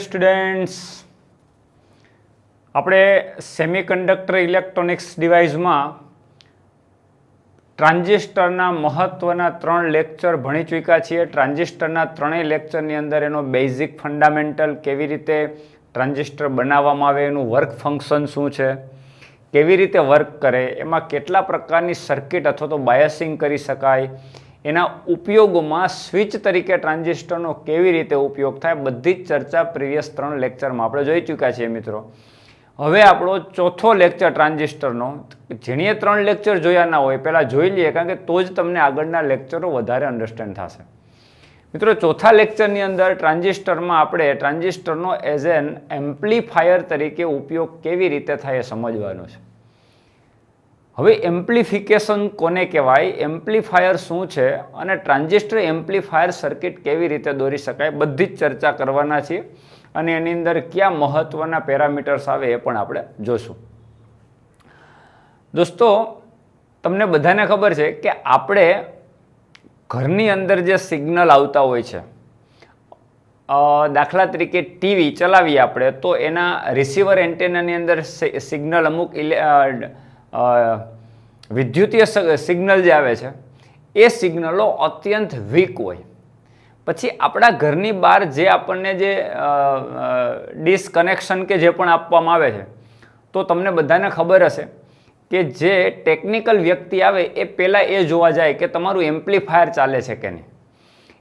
Students, આપણે semiconductor electronics ડિવાઇસમાં ટ્રાન્ઝિસ્ટરના મહત્ત્વના 3 lecture ભણી ચૂક્યા છીએ. ટ્રાન્ઝિસ્ટરના ત્રણેય લેક્ચરની અંદર એનો બેઝિક ફંડામેન્ટલ, કેવી રીતે ટ્રાન્ઝિસ્ટર બનાવવામાં આવે, એનું વર્ક ફંક્શન શું છે, કેવી રીતે વર્ક કરે, એમાં કેટલા પ્રકારની સર્કિટ અથવા તો બાયસિંગ કરી શકાય, એના ઉપયોગોમાં સ્વિચ તરીકે ટ્રાન્ઝિસ્ટરનો કેવી રીતે ઉપયોગ થાય, બધી જ ચર્ચા પ્રીવિયસ 3 લેક્ચરમાં આપણે જોઈ ચૂક્યા છીએ મિત્રો. હવે આપણો ચોથો લેક્ચર ટ્રાન્ઝિસ્ટરનો, જેણીએ 3 લેક્ચર જોયા ના હોય પહેલાં જોઈ લઈએ, કારણ કે તો જ તમને આગળના લેક્ચરો વધારે અન્ડરસ્ટેન્ડ થશે. મિત્રો, ચોથા લેક્ચરની અંદર ટ્રાન્ઝિસ્ટરમાં આપણે ટ્રાન્ઝિસ્ટરનો એઝ એન એમ્પ્લીફાયર તરીકે ઉપયોગ કેવી રીતે થાય એ સમજવાનું છે. હવે એમ્પ્લિફિકેશન કોને કહેવાય, એમ્પ્લીફાયર શું છે અને ટ્રાન્ઝિસ્ટર એમ્પ્લીફાયર સર્કિટ કેવી રીતે દોરી શકાય, બધી જ ચર્ચા કરવાના છીએ. અને એની અંદર કયા મહત્ત્વના પેરામીટર્સ આવે એ પણ આપણે જોશું. દોસ્તો, તમને બધાને ખબર છે કે આપણે ઘરની અંદર જે સિગ્નલ આવતા હોય છે, દાખલા તરીકે ટીવી ચલાવીએ આપણે તો એના રિસીવર એન્ટેનાની અંદર સિગ્નલ અમુક વિદ્યુતીય સિગ્નલ જે આવે છે એ સિગ્નલો અત્યંત વીક હોય. પછી આપણા ઘરની બહાર જે આપણને જે ડિસકનેક્શન કે જે પણ આપવામાં આવે છે, તો તમને બધાને ખબર હશે કે જે ટેકનિકલ વ્યક્તિ આવે એ પહેલાં એ જોવા જાય કે તમારું એમ્પ્લીફાયર ચાલે છે કે નહીં.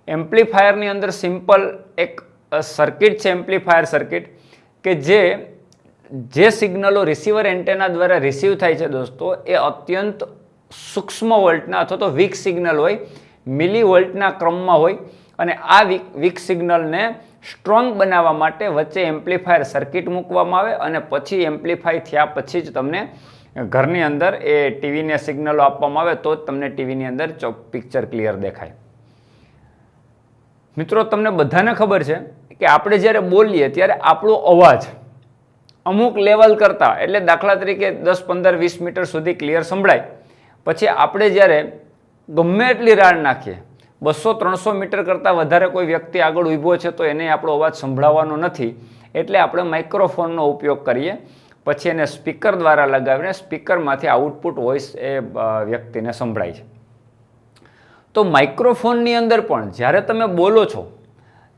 એમ્પ્લીફાયરની અંદર સિમ્પલ એક સર્કિટ છે, એમ્પ્લીફાયર સર્કિટ, કે જે સિગ્નલો રિસીવર એન્ટેના દ્વારા રિસીવ થાય છે દોસ્તો, એ અત્યંત સૂક્ષ્મ વોલ્ટના અથવા તો વીક સિગ્નલ હોય, મિલી વોલ્ટના ક્રમમાં હોય. અને આ વીક સિગ્નલને સ્ટ્રોંગ બનાવવા માટે વચ્ચે એમ્પ્લીફાયર સર્કિટ મૂકવામાં આવે અને પછી એમ્પ્લીફાય થયા પછી જ તમને ઘરની અંદર એ ટીવીને સિગ્નલો આપવામાં આવે, તો જ તમને ટીવીની અંદર પિક્ચર ક્લિયર દેખાય. મિત્રો, તમને બધાને ખબર છે કે આપણે જ્યારે બોલીએ ત્યારે આપણો અવાજ અમુક લેવલ કરતાં, એટલે દાખલા તરીકે 10, 15, 20 મીટર સુધી ક્લિયર સંભળાય. પછી આપણે જ્યારે ગમે એટલી રાડ નાખીએ, 200-300 મીટર કરતાં વધારે કોઈ વ્યક્તિ આગળ ઊભો છે તો એને આપણો અવાજ સંભળાવવાનો નથી, એટલે આપણે માઇક્રોફોનનો ઉપયોગ કરીએ. પછી એને સ્પીકર દ્વારા લગાવીને સ્પીકરમાંથી આઉટપુટ વોઇસ એ વ્યક્તિને સંભળાય છે. તો માઇક્રોફોનની અંદર પણ જ્યારે તમે બોલો છો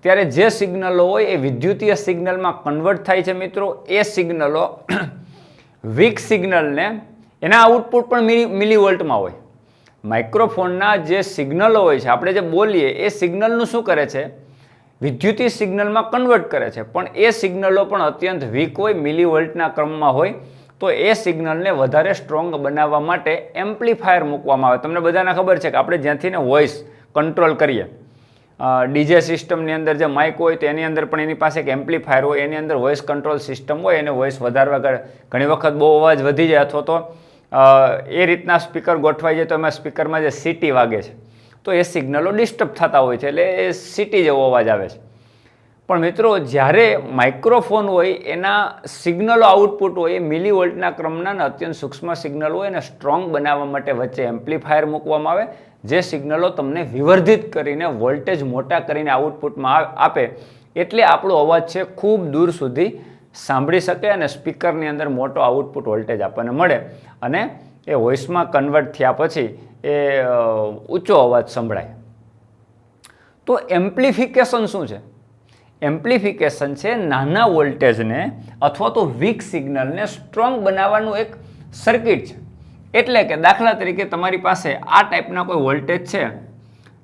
ત્યારે જે સિગ્નલો હોય એ વિદ્યુતીય સિગ્નલમાં કન્વર્ટ થાય છે મિત્રો. એ સિગ્નલો વીક સિગ્નલને, એના આઉટપુટ પણ મિલીવોલ્ટમાં હોય. માઇક્રોફોનના જે સિગ્નલો હોય છે, આપણે જે બોલીએ એ સિગ્નલનું શું કરે છે, વિદ્યુતીય સિગ્નલમાં કન્વર્ટ કરે છે, પણ એ સિગ્નલો પણ અત્યંત વીક હોય, મિલીવોલ્ટના ક્રમમાં હોય. તો એ સિગ્નલને વધારે સ્ટ્રોંગ બનાવવા માટે એમ્પ્લીફાયર મૂકવામાં આવે. તમને બધાને ખબર છે કે આપણે જ્યાંથી ને વોઇસ કંટ્રોલ કરીએ, ડીજે સિસ્ટમની અંદર જે માઇક હોય તો એની અંદર પણ એની પાસે એક એમ્પ્લીફાયર હોય, એની અંદર વોઇસ કંટ્રોલ સિસ્ટમ હોય, એને વોઇસ વધારવા ઘણી વખત બહુ અવાજ વધી જાય અથવા તો એ રીતના સ્પીકર ગોઠવાઈ જાય તો એમાં સ્પીકરમાં જે સીટી વાગે છે તો એ સિગ્નલો ડિસ્ટર્બ થતા હોય છે, એટલે એ સીટી જેવો અવાજ આવે છે. પણ મિત્રો, જ્યારે માઇક્રોફોન હોય એના સિગ્નલો આઉટપુટ હોય એ મિલીવોલ્ટના ક્રમના ને અત્યંત સૂક્ષ્મ સિગ્નલ હોય, એને સ્ટ્રોંગ બનાવવા માટે વચ્ચે એમ્પ્લીફાયર મૂકવામાં આવે, જે સિગ્નલો તમને વિવર્ધિત કરીને વોલ્ટેજ મોટા કરીને આઉટપુટમાં આપે, એટલે આપણો અવાજ છે ખૂબ દૂર સુધી સાંભળી શકે અને સ્પીકરની અંદર મોટો આઉટપુટ વોલ્ટેજ આપણને મળે અને એ વોઇસમાં કન્વર્ટ થયા પછી એ ઊંચો અવાજ સંભળાય. તો એમ્પ્લિફિકેશન શું છે? એમ્પ્લિફિકેશન છે નાના વોલ્ટેજને અથવા તો વીક સિગ્નલને સ્ટ્રોંગ બનાવવાનું એક સર્કિટ છે. એટલે કે દાખલા તરીકે તમારી પાસે આ ટાઈપના કોઈ વોલ્ટેજ છે,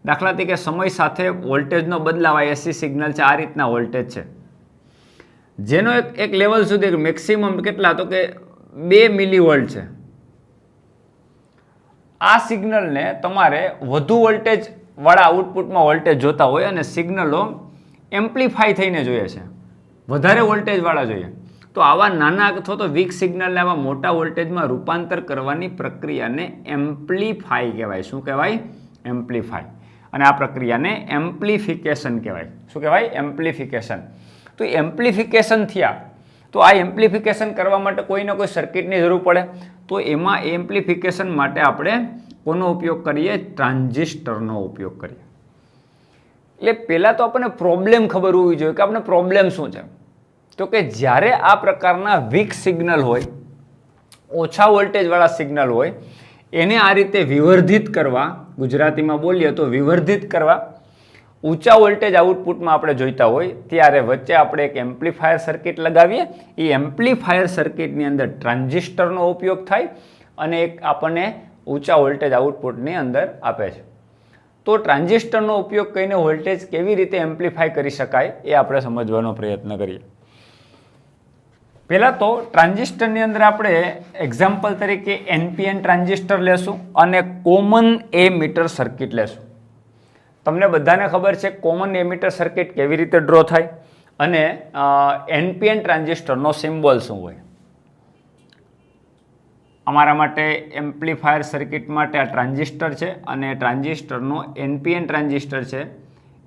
દાખલા તરીકે સમય સાથે વોલ્ટેજનો બદલાવ એસી સિગ્નલ છે, આ રીતના વોલ્ટેજ છે, જેનો એક લેવલ સુધી મેક્સિમમ કેટલા, તો કે 2 મિલીવોલ્ટ છે. આ સિગ્નલને તમારે વધુ વોલ્ટેજ વાળા આઉટપુટમાં વોલ્ટેજ જોતા હોય અને સિગ્નલો એમ્પ્લીફાય થઈને જોઈએ છે, વધારે વોલ્ટેજ વાળા જોઈએ, તો આવા નાના અથવા તો વીક સિગ્નલને આવા મોટા વોલ્ટેજમાં રૂપાંતર કરવાની પ્રક્રિયાને એમ્પ્લીફાય કહેવાય. શું કહેવાય? એમ્પ્લીફાય. અને આ પ્રક્રિયાને એમ્પ્લિફિકેશન કહેવાય. શું કહેવાય? એમ્પ્લિફિકેશન. તો એમ્પ્લિફિકેશન થયા તો આ એમ્પ્લિફિકેશન કરવા માટે કોઈને કોઈ સર્કિટની જરૂર પડે, તો એમાં એમ્પ્લિફિકેશન માટે આપણે કોનો ઉપયોગ કરીએ? ટ્રાન્ઝિસ્ટરનો ઉપયોગ કરીએ. એટલે પહેલાં તો આપણને પ્રોબ્લેમ ખબર હોવી જોઈએ કે આપણે પ્રોબ્લેમ શું છે. તો કે જ્યારે આ પ્રકારના વીક સિગ્નલ હોય, ઓછા વોલ્ટેજવાળા સિગ્નલ હોય, એને આ રીતે વિવર્ધિત કરવા, ગુજરાતીમાં બોલીએ તો વિવર્ધિત કરવા ઊંચા વોલ્ટેજ આઉટપુટમાં આપણે જોઈતા હોય ત્યારે વચ્ચે આપણે એક એમ્પ્લીફાયર સર્કિટ લગાવીએ. એ એમ્પ્લીફાયર સર્કિટની અંદર ટ્રાન્ઝિસ્ટરનો ઉપયોગ થાય અને એક આપણને ઊંચા વોલ્ટેજ આઉટપુટની અંદર આપે છે. તો ટ્રાન્ઝિસ્ટરનો ઉપયોગ કરીને વોલ્ટેજ કેવી રીતે એમ્પ્લીફાય કરી શકાય એ આપણે સમજવાનો પ્રયત્ન કરીએ. પહેલાં તો ટ્રાન્ઝિસ્ટરની અંદર આપણે એક્ઝામ્પલ તરીકે NPN ટ્રાન્ઝિસ્ટર લેશું અને કોમન એમીટર સર્કિટ લેશું. તમને બધાને ખબર છે કોમન એમીટર સર્કિટ કેવી રીતે ડ્રો થાય અને NPN ટ્રાન્ઝિસ્ટરનો સિમ્બોલ શું હોય. અમારા માટે એમ્પ્લીફાયર સર્કિટ માટે આ ટ્રાન્ઝિસ્ટર છે અને ટ્રાન્ઝિસ્ટરનો NPN ટ્રાન્ઝિસ્ટર છે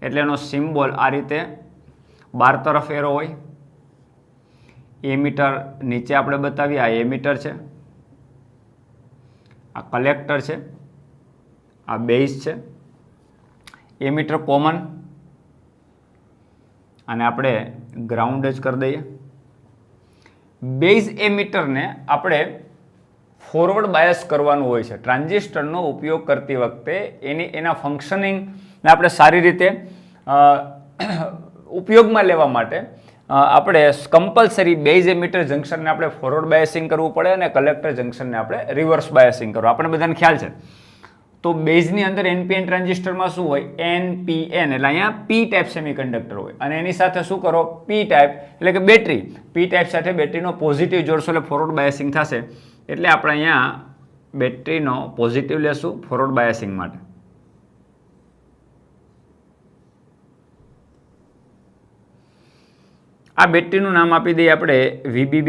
એટલે એનો સિમ્બોલ આ રીતે 12 તરફ એરો હોય. એમીટર નીચે આપણે બતાવીએ, આ એમીટર છે, આ કલેક્ટર છે, આ બેઝ છે. એમીટર કોમન અને આપણે ગ્રાઉન્ડ જ કરી દઈએ. બેઝ એમીટરને આપણે ફોરવર્ડ બાયસ કરવાનું હોય છે. ટ્રાન્ઝિસ્ટરનો ઉપયોગ કરતી વખતે એના ફંક્શનિંગને આપણે સારી રીતે ઉપયોગમાં લેવા માટે આપણે કમ્પલસરી બેઝ એમીટર જંક્શનને આપણે ફોરવર્ડ બાયસિંગ કરવું પડે અને કલેક્ટર જંક્શનને આપણે રિવર્સ બાયસિંગ કરવું. આપણે બધાને ખ્યાલ છે. તો બેઝની અંદર NPN ટ્રાન્ઝિસ્ટરમાં શું હોય? NPN એટલે અહીંયા P ટાઈપ સેમિકન્ડક્ટર હોય અને એની સાથે શું કરો? P ટાઈપ એટલે કે બેટરી. P ટાઈપ સાથે બેટરીનો પોઝિટિવ જોડશો એટલે ફોરવર્ડ બાયસિંગ થશે. એટલે આપણે અહીંયા બેટરીનો પોઝિટિવ લેશું ફોરવર્ડ બાયસિંગ માટે. આ બેટરીનું નામ આપી દઈએ આપણે VBB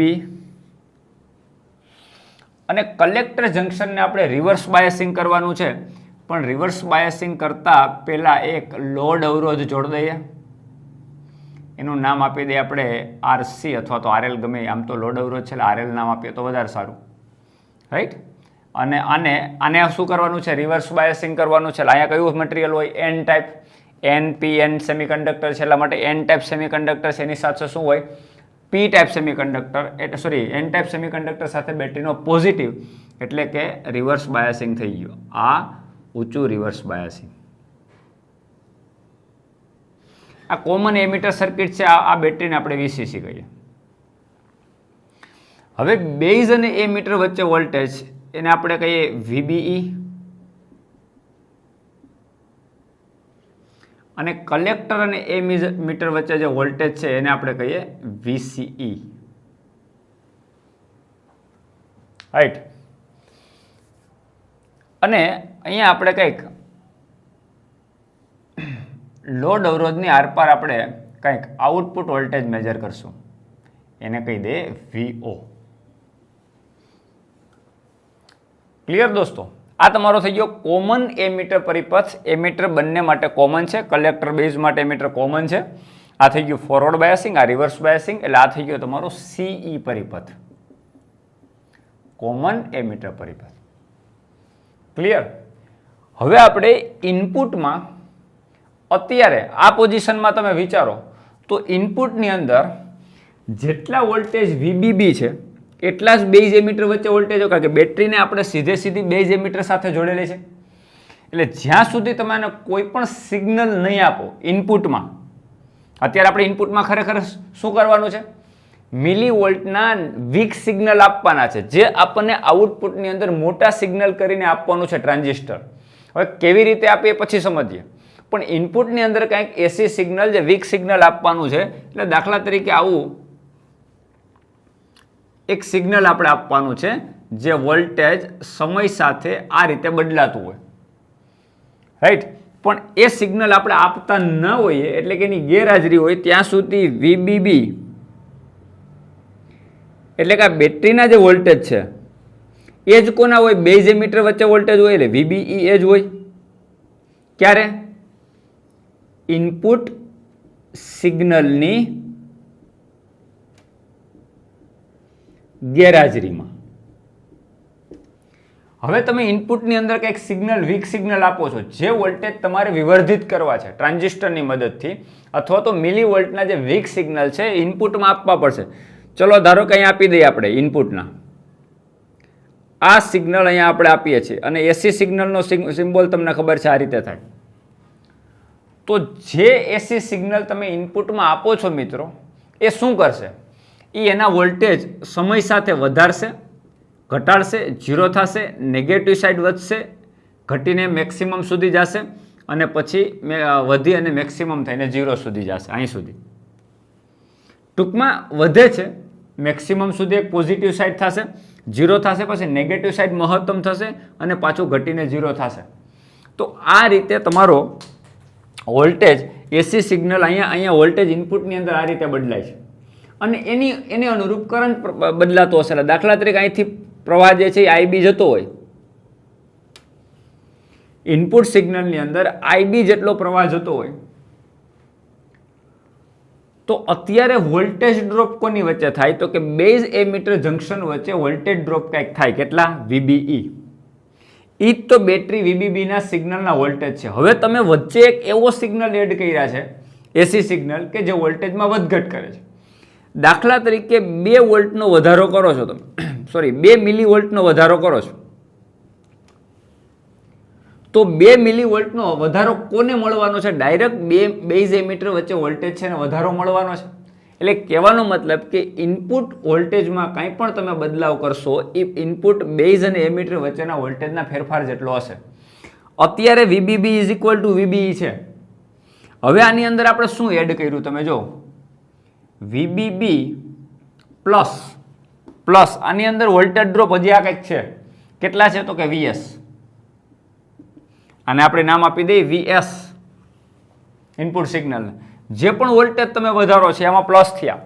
અને કલેક્ટર જંક્શનને આપણે રિવર્સ બાયસિંગ કરવાનું છે. પણ રિવર્સ બાયસિંગ કરતાં પહેલાં એક લોડ અવરોધ જોડી દઈએ. એનું નામ આપી દઈએ આપણે RC અથવા તો RL, ગમે. આમ તો લોડ અવરોધ છે એટલે RL નામ આપીએ તો વધારે સારું, રાઈટ. અને આને શું કરવાનું છે? રિવર્સ બાયસિંગ કરવાનું છે. અહીંયા કયું મટીરિયલ હોય? N type. NPN સેમિકન્ડક્ટર છે એટલા માટે N ટાઈપ સેમિકન્ડક્ટર છે. એની સાથે શું હોય? P ટાઈપ સેમિકન્ડક્ટર એટલે સોરી N ટાઈપ સેમિકન્ડક્ટર સાથે બેટરીનો પોઝિટિવ એટલે કે રિવર્સ બાયસિંગ થઈ ગયું. આ ઊંચું રિવર્સ બાયસિંગ. આ કોમન એમીટર સર્કિટ છે. આ બેટરીને આપણે VCC કહીએ. હવે બેઝ અને એમીટર વચ્ચે વોલ્ટેજ એને આપણે કહીએ VBE અને કલેક્ટર અને એમીટર વચ્ચે જે વોલ્ટેજ છે એને આપણે કહીએ VCE, રાઈટ. અને અહીંયા આપણે કંઈક લોડ અવરોધની આરપાર આપણે કંઈક આઉટપુટ વોલ્ટેજ મેજર કરશું. એને કહી દે VO. ક્લિયર દોસ્તો? આ તમારો થઈ ગયો કોમન એમીટર પરિપથ. એમીટર બંને માટે કોમન છે. કલેક્ટર બેઝ માટે એમીટર કોમન છે. આ થઈ ગયું ફોરવર્ડ બાયસિંગ, આ રિવર્સ બાયસિંગ. એટલે આ થઈ ગયો તમારો CE પરિપથ, કોમન એમીટર પરિપથ. ક્લિયર? હવે આપણે ઇનપુટમાં અત્યારે આ પોઝિશનમાં તમે વિચારો તો ઇનપુટની અંદર જેટલા વોલ્ટેજ VBB છે એટલા જ બેઝ એમીટર વચ્ચે વોલ્ટેજ હોય, કારણ કે બેટરીને આપણે સીધી બેઝ એમીટર સાથે જોડેલી છે. એટલે જ્યાં સુધી તમે આને કોઈ પણ સિગ્નલ નહીં આપો ઇનપુટમાં, અત્યારે આપણે ઇનપુટમાં ખરેખર શું કરવાનું છે? મિલીવોલ્ટના વીક સિગ્નલ આપવાના છે, જે આપણને આઉટપુટની અંદર મોટા સિગ્નલ કરીને આપવાનું છે ટ્રાન્ઝિસ્ટર. હવે કેવી રીતે આપીએ પછી સમજીએ. પણ ઇનપુટની અંદર કંઈક એસી સિગ્નલ, જે વીક સિગ્નલ આપવાનું છે. એટલે દાખલા તરીકે આવું એક સિગ્નલ આપણે આપવાનું છે જે વોલ્ટેજ સમય સાથે આ રીતે બદલાતું હોય, રાઈટ. પણ એ સિગ્નલ આપણે આપતા ન હોઈએ એટલે કે એની ગેરહાજરી હોય ત્યાં સુધી VBB એટલે કે આ બેટરીના જે વોલ્ટેજ છે એ જ કોના હોય? બેઝ એમીટર વચ્ચે વોલ્ટેજ હોય એટલે VBE એ જ હોય. ક્યારે? ઇનપુટ સિગ્નલની ગેરહાજરીમાં. હવે તમે ઇનપુટની અંદર કંઈક સિગ્નલ વીક સિગ્નલ આપો છો, જે વોલ્ટેજ તમારે વિવર્ધિત કરવા છે ટ્રાન્ઝિસ્ટરની મદદથી, અથવા તો મિલીવોલ્ટના જે વીક સિગ્નલ છે એ ઇનપુટમાં આપવા પડશે. ચલો ધારો કે અહીંયા આપી દઈએ આપણે ઇનપુટના આ સિગ્નલ અહીંયા આપણે આપીએ છીએ, અને એસી સિગ્નલનો સિમ્બોલ તમને ખબર છે આ રીતે થાય. તો જે એસી સિગ્નલ તમે ઇનપુટમાં આપો છો મિત્રો, એ શું કરશે? એ એના વોલ્ટેજ સમય સાથે વધારશે, ઘટાડશે, ઝીરો થશે, નેગેટિવ સાઈડ વધશે, ઘટીને મેક્સિમમ સુધી જશે, અને પછી વધી અને મેક્સિમમ થઈને ઝીરો સુધી જશે, અહીં સુધી. ટૂંકમાં વધે છે, મેક્સિમમ સુધી એક પોઝિટિવ સાઈડ થશે, ઝીરો થશે, પછી નેગેટિવ સાઈડ મહત્તમ થશે, અને પાછું ઘટીને ઝીરો થશે. તો આ રીતે તમારો વોલ્ટેજ એસી સિગ્નલ અહીંયા વોલ્ટેજ ઇનપુટની અંદર આ રીતે બદલાય છે, અને એની અનુરૂપ કરંટ બદલાતો હશે. દાખલા તરીકે અહીંથી પ્રવાહ જે છે એ આઈબી જતો હોય, ઇનપુટ સિગ્નલની અંદર આઈબી જેટલો પ્રવાહ જતો હોય, તો અત્યારે વોલ્ટેજ ડ્રોપ કોની વચ્ચે થાય? તો કે બેઝ એમીટર જંક્શન વચ્ચે વોલ્ટેજ ડ્રોપ કંઈક થાય. કેટલા? VBE. એ જ તો બેટરી VBB ના સિગ્નલના વોલ્ટેજ છે. હવે તમે વચ્ચે એક એવો સિગ્નલ એડ કર્યા છે, એસી સિગ્નલ, કે જે વોલ્ટેજમાં વધઘટ કરે છે. દાખલા તરીકે 2 વોલ્ટનો વધારો કરો છો તમે, સોરી 2 મિલીવોલ્ટનો વધારો કરો છો, તો 2 મિલીવોલ્ટનો વધારો કોને મળવાનો છે? ડાયરેક્ટ બેઝ એમીટર વચ્ચે વોલ્ટેજ છે ને વધારો મળવાનો છે. એટલે કહેવાનો મતલબ કે ઇનપુટ વોલ્ટેજમાં કંઈ પણ તમે બદલાવ કરશો એ ઇનપુટ બેઝ અને એમીટર વચ્ચેના વોલ્ટેજના ફેરફાર જેટલો હશે. અત્યારે VBB is equal two VBE છે. હવે આની અંદર આપણે શું એડ કર્યું તમે જો, VBB પ્લસ આની અંદર વોલ્ટેજ ડ્રોપ હજી આ કંઈક છે. કેટલા છે? તો કે VS. અને આપણે નામ આપી દઈએ VS ઇનપુટ સિગ્નલ. જે પણ વોલ્ટેજ તમે વધારો છે એમાં પ્લસ થયા,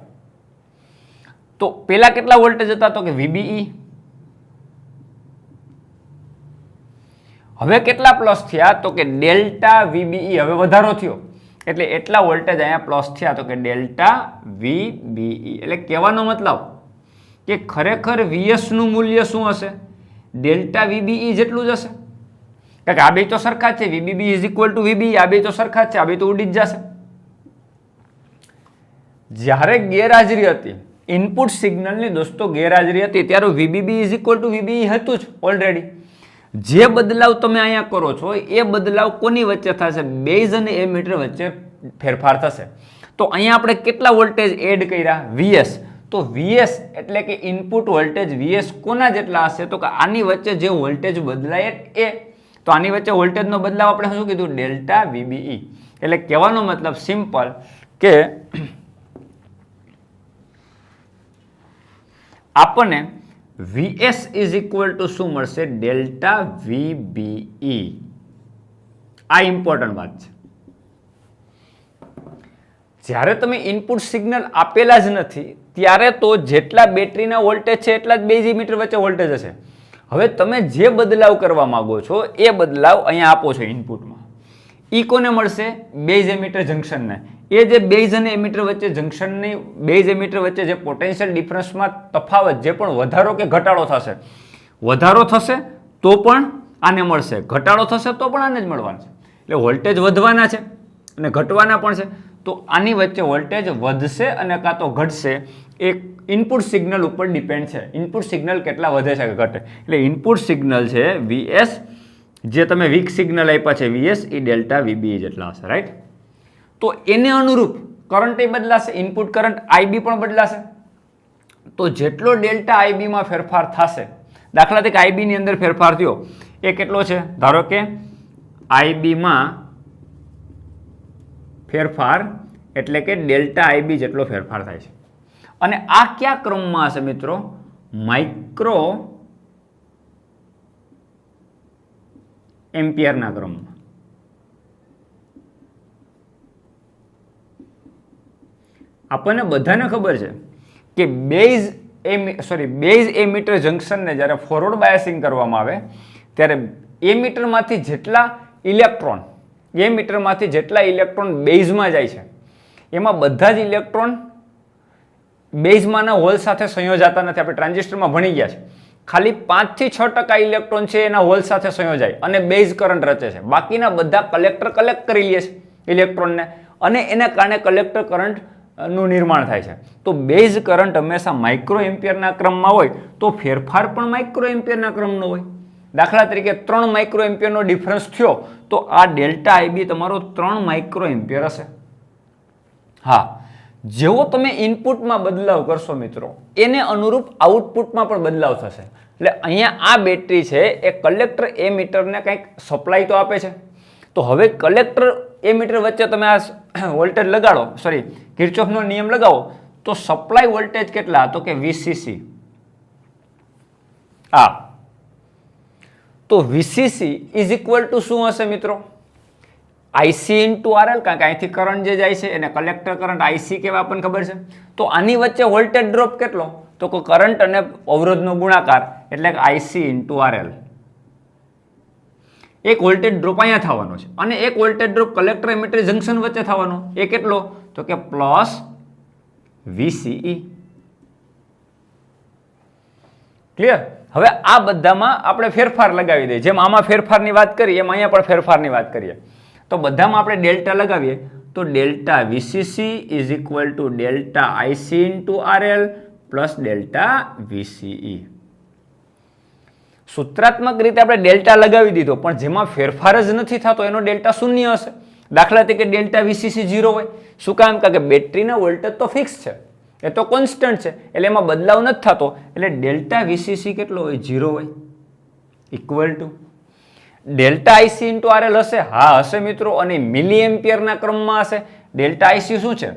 તો પેલા કેટલા વોલ્ટેજ હતા? તો કે VBE. હવે કેટલા પ્લસ થયા? તો કે ડેલ્ટા VBE. હવે વધારો થયો એટલે એટલા વોલ્ટેજ અહીંયા પ્લસ થયા, તો કે ડેલ્ટા VBE. એટલે કહેવાનો મતલબ કે ખરેખર VS નું મૂલ્ય શું હશે? ડેલ્ટા VBE જેટલું જ હશે. કારણ કે આ બે તો સરખા જ છે, VBB is equal two VBE, આ બે તો સરખા જ છે, આ બે તો ઉડી જ જશે. જ્યારે ગેરહાજરી હતી ઇનપુટ સિગ્નલની દોસ્તો ગેરહાજરી હતી ત્યારે VBB is equal two VBE હતું જ ઓલરેડી. જે બદલાવ તમે અહીંયા કરો છો એ બદલાવ કોની વચ્ચે થશે? બેઝ અને એમીટર વચ્ચે ફેરફાર થશે. તો અહીંયા આપણે કેટલા વોલ્ટેજ એડ કર્યા? VS. તો VS એટલે કે ઇનપુટ વોલ્ટેજ VS કોના જેટલા હશે? તો કે આની વચ્ચે જે વોલ્ટેજ બદલાય એ. તો આની વચ્ચે વોલ્ટેજનો બદલાવ આપણે શું કીધું? Delta VBE. એટલે કહેવાનો મતલબ સિમ્પલ કે આપણને VS ઇઝ ઇક્વલ ટુ શું મળશે? Delta VBE. આ ઇમ્પોર્ટન્ટ વાત છે. જ્યારે તમે ઇનપુટ સિગ્નલ આપેલા જ નથી ત્યારે તો જેટલા બેટરીના વોલ્ટેજ છે એટલા જ બેઝ એમીટર વચ્ચે વોલ્ટેજ હશે. હવે તમે જે બદલાવ કરવા માંગો છો એ બદલાવ અહીંયા આપો છો ઇનપુટમાં, ઈ કોને મળશે? Base ammeter જંક્શનને. એ જે બેઝ અને એમીટર વચ્ચે જંક્શનની બેઝ એમીટર વચ્ચે જે પોટેન્શિયલ ડિફરન્સમાં તફાવત જે પણ વધારો કે ઘટાડો થશે, વધારો થશે તો પણ આને મળશે, ઘટાડો થશે તો પણ આને જ મળવાનું છે. એટલે વોલ્ટેજ વધવાના છે અને ઘટવાના પણ છે. તો આની વચ્ચે વોલ્ટેજ વધશે અને કાં તો ઘટશે, એક ઇનપુટ સિગ્નલ ઉપર ડિપેન્ડ છે. ઇનપુટ સિગ્નલ કેટલા વધે છે કે ઘટે. એટલે ઇનપુટ સિગ્નલ છે VS, જે તમે વીક સિગ્નલ આપ્યા છે VS, એ ડેલ્ટા VBE જેટલા હશે, રાઈટ. તો એને અનુરૂપ કરંટ એ બદલાશે, ઇનપુટ કરંટ IB પણ બદલાશે. તો જેટલો ડેલ્ટા IB માં ફેરફાર થશે, દાખલા તરીકે IB ની અંદર ફેરફાર થયો એ કેટલો છે? ધારો કે IB માં ફેરફાર એટલે કે ડેલ્ટા IB જેટલો ફેરફાર થાય છે. અને આ કયા ક્રમમાં હશે મિત્રો? માઇક્રો એમ્પિયરના ક્રમમાં. આપણને બધાને ખબર છે કે બેઝ એમીટર જંક્શનને જ્યારે ફોરવર્ડ બાયસિંગ કરવામાં આવે ત્યારે એમીટરમાંથી જેટલા ઇલેક્ટ્રોન બેઝમાં જાય છે એમાં બધા જ ઇલેક્ટ્રોન બેઝમાંના હોલ સાથે સંયોજાતા નથી. આપણે ટ્રાન્ઝિસ્ટરમાં ભણી ગયા છે. ખાલી 5 થી 6% ઇલેક્ટ્રોન છે એના હોલ સાથે સંયોજાય અને બેઝ કરંટ રચે છે. બાકીના બધા કલેક્ટર કલેક્ટ કરી લે છે ઇલેક્ટ્રોનને અને એના કારણે કલેક્ટર કરંટ નું નિર્માણ થાય છે. તો બેઝ કરંટ હંમેશા માઇક્રો એમ્પિયરના ક્રમમાં હોય તો ફેરફાર પણ માઇક્રો એમ્પિયરના ક્રમનો હોય. દાખલા તરીકે 3 માઇક્રો એમ્પિયરનો ડિફરન્સ થયો તો આ ડેલ્ટા આઈબી તમારો 3 માઇક્રો એમ્પિયર હશે. હા, જેવો તમે ઇનપુટમાં બદલાવ કરશો મિત્રો એને અનુરૂપ આઉટપુટમાં પણ બદલાવ થશે. એટલે અહીંયા આ બેટરી છે એ કલેક્ટર એમીટરને કંઈક સપ્લાય તો આપે છે. તો હવે કલેક્ટર એમીટર વચ્ચે તમે આ વોલ્ટેજ લગાડો, સોરી કિર્ચોફનો નિયમ લગાવો તો સપ્લાય વોલ્ટેજ કેટલા? તો કે VCC. આ તો VCC ઇઝ ઇક્વલ ટુ શું હશે મિત્રો? IC ઇન્ટુ RL, કારણ કે અહીંથી કરંટ જે જાય છે એને કલેક્ટર કરંટ IC કહેવાય, આપણને ખબર છે. તો આની વચ્ચે વોલ્ટેજ ડ્રોપ કેટલો? તો કે કરંટ અને અવરોધનો ગુણાકાર એટલે કે IC ઇન્ટુ RL. એક વોલ્ટેજ ડ્રોપ અહીંયા થવાનો છે અને એક voltage drop collector emitter junction વચ્ચે થવાનો. એ કેટલો? તો કે પ્લસ VCE. ક્લિયર? હવે આ બધામાં આપણે ફેરફાર લગાવી દઈએ. જેમ આમાં ફેરફારની વાત કરીએ એમ અહીંયા પણ ફેરફારની વાત કરીએ. તો બધામાં આપણે ડેલ્ટા લગાવીએ તો delta VCC is equal to delta IC into RL plus delta VCE. સૂત્રાત્મક રીતે આપણે ડેલ્ટા લગાવી દીધો પણ જેમાં ફેરફાર જ નથી થતો એનો ડેલ્ટા શૂન્ય હશે. દાખલા તરીકે ડેલ્ટા VCC 0 હોય. શું કામ? કારણ કે બેટરીના વોલ્ટેજ તો ફિક્સ છે, એ તો કોન્સ્ટન્ટ છે, એટલે એમાં બદલાવ નથી થતો. એટલે ડેલ્ટા VCC કેટલો હોય? 0 હોય. Equal to delta IC into RL હશે. હા હશે મિત્રો, અને મિલી એમ્પિયરના ક્રમમાં હશે. ડેલ્ટા IC શું છે?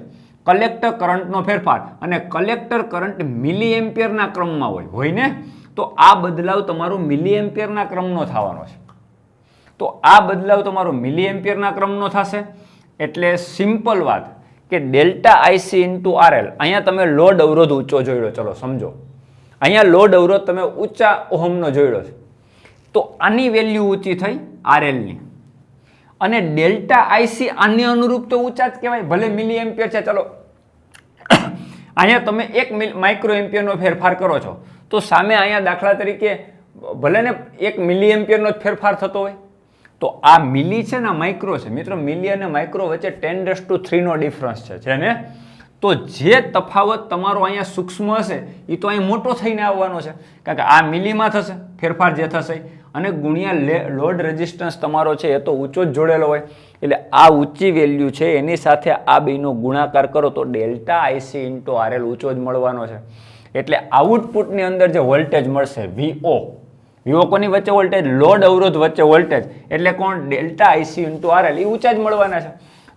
કલેક્ટર કરંટનો ફેરફાર, અને કલેક્ટર કરંટ મિલી એમ્પિયરના ક્રમમાં હોય ને. તો આ બદલાવ તમારો મિલી એમ્પિયરના ક્રમનો થવાનો છે. તો આ બદલાવ તમારો મિલી એમ્પિયરના ક્રમનો થશે. એટલે સિમ્પલ વાત કે ડેલ્ટા IC ઇન્ટુ RL. અહીંયા તમે લોડ અવરોધ ઊંચો જોડ્યો, ચલો સમજો. અહીંયા લોડ અવરોધ તમે ઊંચા ઓહમનો જોડ્યો છે. તો આની વેલ્યુ ઊંચી થઈ RL ની, અને ડેલ્ટા IC આની અનુરૂપ તો ઊંચા જ કહેવાય, ભલે મિલી એમ્પિયર છે. ચલો અહીંયા તમે 1 માઇક્રો એમ્પિયરનો ફેરફાર કરો છો તો સામે અહીંયા દાખલા તરીકે ભલે ને 1 મિલી એમ્પિયરનો જ ફેરફાર થતો હોય. તો આ મિલી છે ને માઇક્રો છે મિત્રો. મિલી અને માઇક્રો વચ્ચે 10⁻³ નો ડિફરન્સ છે ને. તો જે તફાવત તમારો અહીંયા સૂક્ષ્મ હશે એ તો અહીં મોટો થઈને આવવાનો છે, કારણ કે આ મિલીમાં થશે ફેરફાર જે થશે, અને ગુણ્યા લોડ રેઝિસ્ટન્સ તમારો છે એ તો ઊંચો જ જોડેલો હોય. એટલે આ ઊંચી વેલ્યુ છે એની સાથે આ બેનો ગુણાકાર કરો તો ડેલ્ટા IC ઇન્ટુ RL ઊંચો જ મળવાનો છે. એટલે આઉટપુટની અંદર જે વોલ્ટેજ મળશે VO કોની વચ્ચે વોલ્ટેજ? લોડ અવરોધ વચ્ચે વોલ્ટેજ, એટલે કોણ? Delta IC into RL. એ ઊંચા જ મળવાના છે.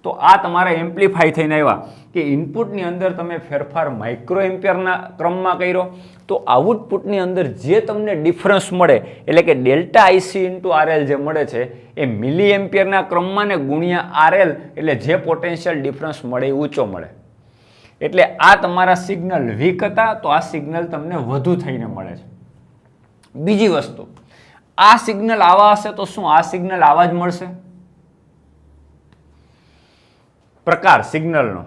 તો આ તમારા એમ્પ્લીફાઈ થઈને આવ્યા કે ઇનપુટની અંદર તમે ફેરફાર માઇક્રો એમ્પિયરના ક્રમમાં કર્યો તો આઉટપુટની અંદર જે તમને ડિફરન્સ મળે એટલે કે ડેલ્ટા IC ઇન્ટુ RL જે મળે છે એ મિલી એમ્પિયરના ક્રમમાં ને ગુણ્યા RL, એટલે જે પોટેન્શિયલ ડિફરન્સ મળે એ ઊંચો મળે. એટલે આ તમારા સિગ્નલ વીક હતા તો આ સિગ્નલ તમને વધુ થઈને મળે છે. બીજી વસ્તુ, આ સિગ્નલ આવા હશે તો શું આ સિગ્નલ આવા જ મળશે? પ્રકાર સિગ્નલનો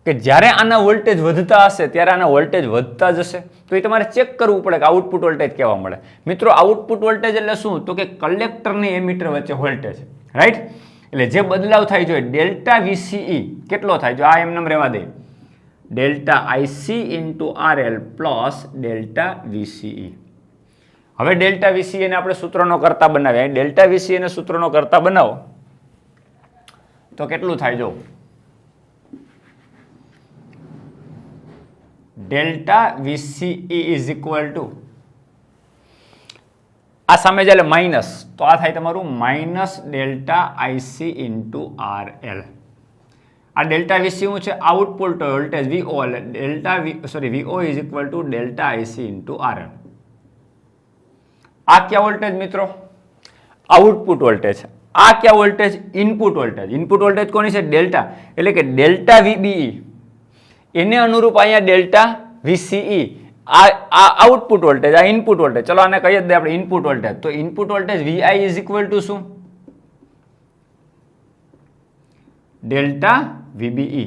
કે જ્યારે આના વોલ્ટેજ વધતા હશે ત્યારે આના વોલ્ટેજ વધતા જશે. તો એ તમારે ચેક કરવું પડે કે આઉટપુટ વોલ્ટેજ કેવા મળે. મિત્રો આઉટપુટ વોલ્ટેજ એટલે શું? તો કે કલેક્ટર ને એમીટર વચ્ચે વોલ્ટેજ, રાઈટ? એટલે જે બદલાવ થાય જોઈએ ડેલ્ટા VCE કેટલો થાય? જો આ એમને રહેવા દે, delta IC into RL plus delta VCE. હવે ડેલ્ટા VCE ને આપણે સૂત્રનો કરતા બનાવ્યા. ડેલ્ટા VCE ને સૂત્રનો કરતા બનાવો તો કેટલું થાય? જો delta VCE is equal two આ સામે જાય માઇનસ, તો આ થાય તમારું minus delta IC into RL. આ ડેલ્ટા VC શું છે? આઉટપુટ વોલ્ટેજ VO, એટલે VO is equal to delta IC into RL. આ ક્યાં વોલ્ટેજ મિત્રો? Output voltage. આ ક્યાં voltage? Input voltage. Input voltage કોની છે? ડેલ્ટા, એટલે કે ડેલ્ટા VBE. એને અનુરૂપ અહીંયા ડેલ્ટા VCE. આ આઉટપુટ વોલ્ટેજ, આ ઇનપુટ વોલ્ટેજ. ચલો આને કહીએ દે આપણે ઇનપુટ વોલ્ટેજ. તો input voltage VI is equal to શું? Delta VBE.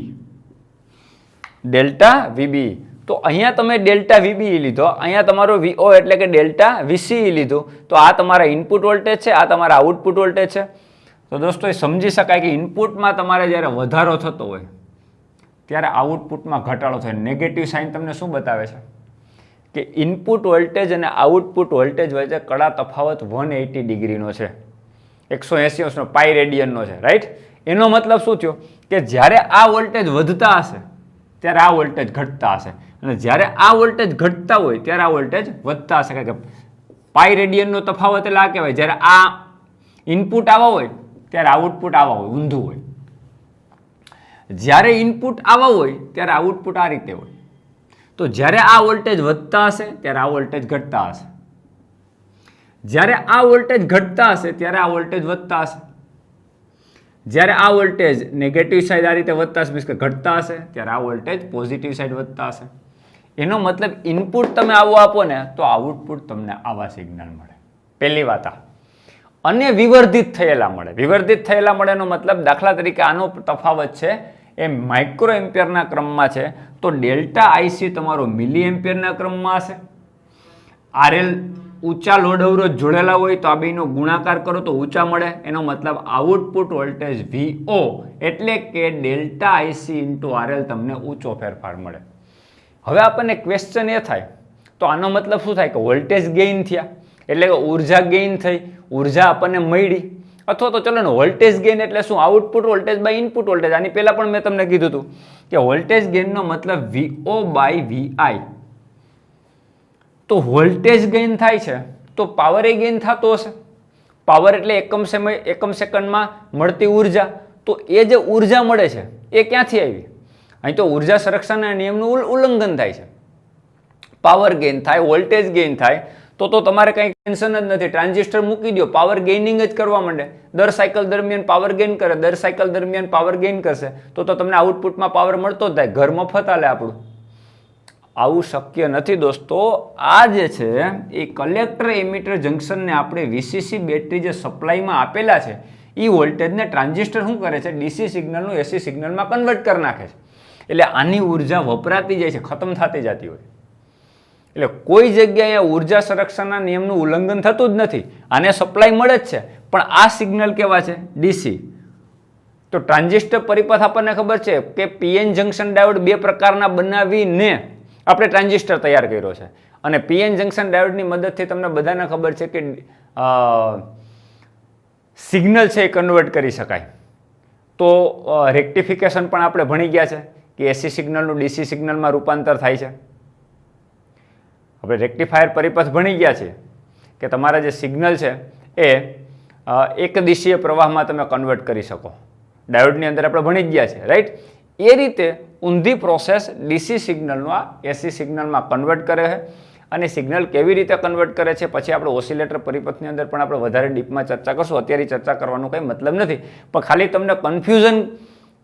Delta VBE. તો અહીંયા તમે ડેલ્ટા વીબી લીધો, અહીંયા તમારો વીઓ એટલે કે ડેલ્ટા વીસી લીધું. તો આ તમારા ઇનપુટ વોલ્ટેજ છે, આ તમારા આઉટપુટ વોલ્ટેજ છે. તો દોસ્તો એ સમજી શકાય કે ઇનપુટમાં તમારે જ્યારે વધારો થતો હોય ત્યારે આઉટપુટમાં ઘટાડો થાય. નેગેટિવ સાઇન તમને શું બતાવે છે કે ઇનપુટ વોલ્ટેજ અને આઉટપુટ વોલ્ટેજ વચ્ચે કડા તફાવત 180 ડિગ્રીનો છે, 180 અંશનો, પાઈ રેડિયનનો છે, રાઈટ. એનો મતલબ શું થયો કે જ્યારે આ વોલ્ટેજ વધતા હશે ત્યારે આ વોલ્ટેજ ઘટતા હશે, અને જ્યારે આ વોલ્ટેજ ઘટતા હોય ત્યારે આ વોલ્ટેજ વધતા હશે. કારણ કે પાઈ રેડિયનનો તફાવત એટલે આ કહેવાય, જ્યારે આ ઇનપુટ આવા હોય ત્યારે આઉટપુટ આવા હોય, ઊંધું હોય. જ્યારે ઇનપુટ આવા હોય ત્યારે આઉટપુટ આ રીતે હોય. તો જ્યારે આ વોલ્ટેજ વધતા હશે ત્યારે આ વોલ્ટેજ ઘટતા હશે, જ્યારે આ વોલ્ટેજ ઘટતા હશે ત્યારે આ વોલ્ટેજ વધતા હશે, જ્યારે આ વોલ્ટેજ નેગેટિવ સાઈડ આ રીતે વધતા હશે, મીન્સ કે ઘટતા હશે, ત્યારે આ વોલ્ટેજ પોઝિટિવ સાઈડ વધતા હશે. એનો મતલબ ઇનપુટ તમે આવું આપો ને તો આઉટપુટ તમને આવા સિગ્નલ મળે. પહેલી વાત આ. અને વિવર્ધિત થયેલા મળે. વિવર્ધિત થયેલા મળેનો મતલબ દાખલા તરીકે આનો તફાવત છે એ માઇક્રો એમ્પિયરના ક્રમમાં છે, તો ડેલ્ટા આઈસી તમારો મિલી એમ્પિયરના ક્રમમાં હશે. આરએલ ઊંચા લોડ અવરોધ જોડેલા હોય તો આ બેનો ગુણાકાર કરો તો ઊંચા મળે. એનો મતલબ આઉટપુટ વોલ્ટેજ વીઓ એટલે કે ડેલ્ટા આઈસી ઇન્ટુ આરએલ તમને ઊંચો ફેરફાર મળે. હવે આપણને ક્વેશ્ચન એ થાય તો આનો મતલબ શું થાય કે વોલ્ટેજ ગેઇન થયા, એટલે કે ઉર્જા ગેઇન થઈ, ઉર્જા આપણને મળી. અથવા તો ચલો ને વોલ્ટેજ ગેઇન એટલે શું? Output voltage by input voltage. આની પહેલા પણ મેં તમને કીધું હતું કે વોલ્ટેજ ગેઇનનો મતલબ વીઓ બાય વીઆઈ. તો વોલ્ટેજ ગેઇન થાય છે તો પાવર એ ગેઇન થતો હશે. પાવર એટલે એકમ સેકન્ડમાં મળતી ઉર્જા. તો એ જે ઉર્જા મળે છે એ ક્યાંથી આવી? અહીં તો ઉર્જા સંરક્ષણના નિયમનું ઉલ્લંઘન થાય છે. પાવર ગેઇન થાય, વોલ્ટેજ ગેઇન થાય તો તમારે કંઈ ટેન્શન જ નથી. ટ્રાન્ઝિસ્ટર મૂકી દો, પાવર ગેઇનિંગ જ કરવા માંડે. દર સાયકલ દરમિયાન પાવર ગેઇન કરે, દર સાયકલ દરમિયાન પાવર ગેઇન કરશે તો તમને આઉટપુટમાં પાવર મળતો જ થાય. ઘર મફત આલે આપણું. આવું શક્ય નથી દોસ્તો. આ જે છે એ કલેક્ટર એમિટર જંક્શનને આપણે વીસીસી બેટરી જે સપ્લાયમાં આપેલા છે એ વોલ્ટેજને ટ્રાન્ઝિસ્ટર શું કરે છે? ડીસી સિગ્નલનું એસી સિગ્નલમાં કન્વર્ટ કરી નાખે છે. એટલે આની ઉર્જા વપરાતી જાય છે, ખતમ થતી જતી હોય. એટલે કોઈ જગ્યાએ ઉર્જા સંરક્ષણના નિયમનું ઉલ્લંઘન થતું જ નથી. આને સપ્લાય મળે જ છે, પણ આ સિગ્નલ કેવા છે? ડીસી. તો ટ્રાન્ઝિસ્ટર પરિપથ આપણને ખબર છે કે પીએન જંક્શન ડાયોડ બે પ્રકારના બનાવીને આપણે ટ્રાન્ઝિસ્ટર તૈયાર કર્યો છે. અને પીએન જંક્શન ડાયોડની મદદથી તમને બધાને ખબર છે કે સિગ્નલ છે એ કન્વર્ટ કરી શકાય. તો રેક્ટિફિકેશન પણ આપણે ભણી ગયા છે કે એસી સિગ્નલનું ડીસી સિગ્નલમાં રૂપાંતર થાય છે. આપણે રેક્ટિફાયર પરિપથ ભણી ગયા છે કે તમારા જે સિગ્નલ છે એ એક દિશીય પ્રવાહમાં તમે કન્વર્ટ કરી શકો. ડાયોડની અંદર આપણે ભણી ગયા છે, રાઈટ. એ રીતે ઊંધી પ્રોસેસ ડીસી સિગ્નલનું આ એસી સિગ્નલમાં કન્વર્ટ કરે છે. અને સિગ્નલ કેવી રીતે કન્વર્ટ કરે છે પછી આપણે ઓસિલેટર પરિપથની અંદર પણ આપણે વધારે ડીપમાં ચર્ચા કરશું. અત્યારે ચર્ચા કરવાનો કંઈ મતલબ નથી, પણ ખાલી તમને કન્ફ્યુઝન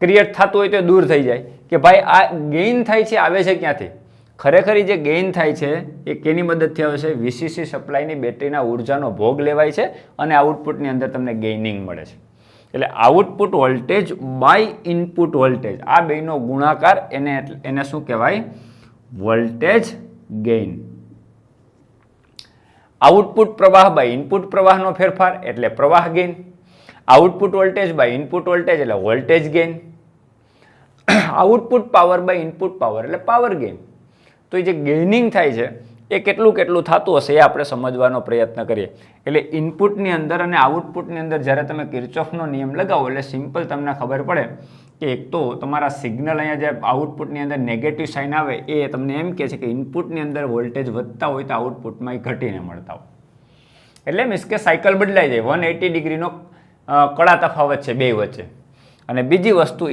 ક્રિએટ થતું હોય તો દૂર થઈ જાય કે ભાઈ આ ગેઇન થાય છે આવે છે ક્યાંથી? ખરેખર જે ગેઇન થાય છે એ કેની મદદથી આવે છે? વીસીસી સપ્લાયની બેટરીના ઉર્જાનો ભોગ લેવાય છે અને આઉટપુટની અંદર તમને ગેઇનિંગ મળે છે. એટલે output voltage by input voltage આ બેનો ગુણાકાર એને શું કહેવાય? Voltage gain. આઉટપુટ પ્રવાહ બાય ઇનપુટ પ્રવાહનો ફેરફાર એટલે પ્રવાહ gain. Output voltage by input voltage એટલે voltage gain. Output power by input power એટલે પાવર ગેઇન. તો એ જે ગેઇનિંગ થાય છે એ કેટલું થતું હશે એ આપણે સમજવાનો પ્રયત્ન કરીએ. એટલે ઇનપુટની અંદર અને આઉટપુટની અંદર જ્યારે તમે કિર્ચોફનો નિયમ લગાવો એટલે સિમ્પલ તમને ખબર પડે કે એક તો તમારા સિગ્નલ અહીંયા જે આઉટપુટની અંદર નેગેટિવ સાઇન આવે એ તમને એમ કહે છે કે ઇનપુટની અંદર વોલ્ટેજ વધતા હોય તો આઉટપુટમાં એ ઘટીને મળતા હોય. એટલે મીન્સ કે સાયકલ બદલાઈ જાય. 180 ડિગ્રીનો કડા તફાવત છે બે વચ્ચે. અને બીજી વસ્તુ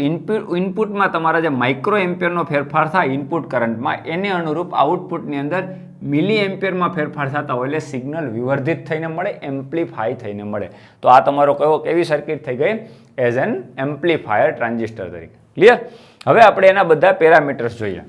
ઇનપુટમાં તમારા જે માઇક્રો એમ્પિયરનો ફેરફાર થાય ઇનપુટ કરંટમાં એને અનુરૂપ આઉટપુટની અંદર મિલી એમ્પિયરમાં ફેરફાર થતા હોય એટલે સિગ્નલ વિવર્ધિત થઈને મળે, એમ્પ્લીફાય થઈને મળે. તો આ તમારો કેવી સર્કિટ થઈ ગઈ? એઝ એન એમ્પ્લીફાયર ટ્રાન્ઝિસ્ટર તરીકે. ક્લિયર? હવે આપણે એના બધા પેરામીટર્સ જોઈએ.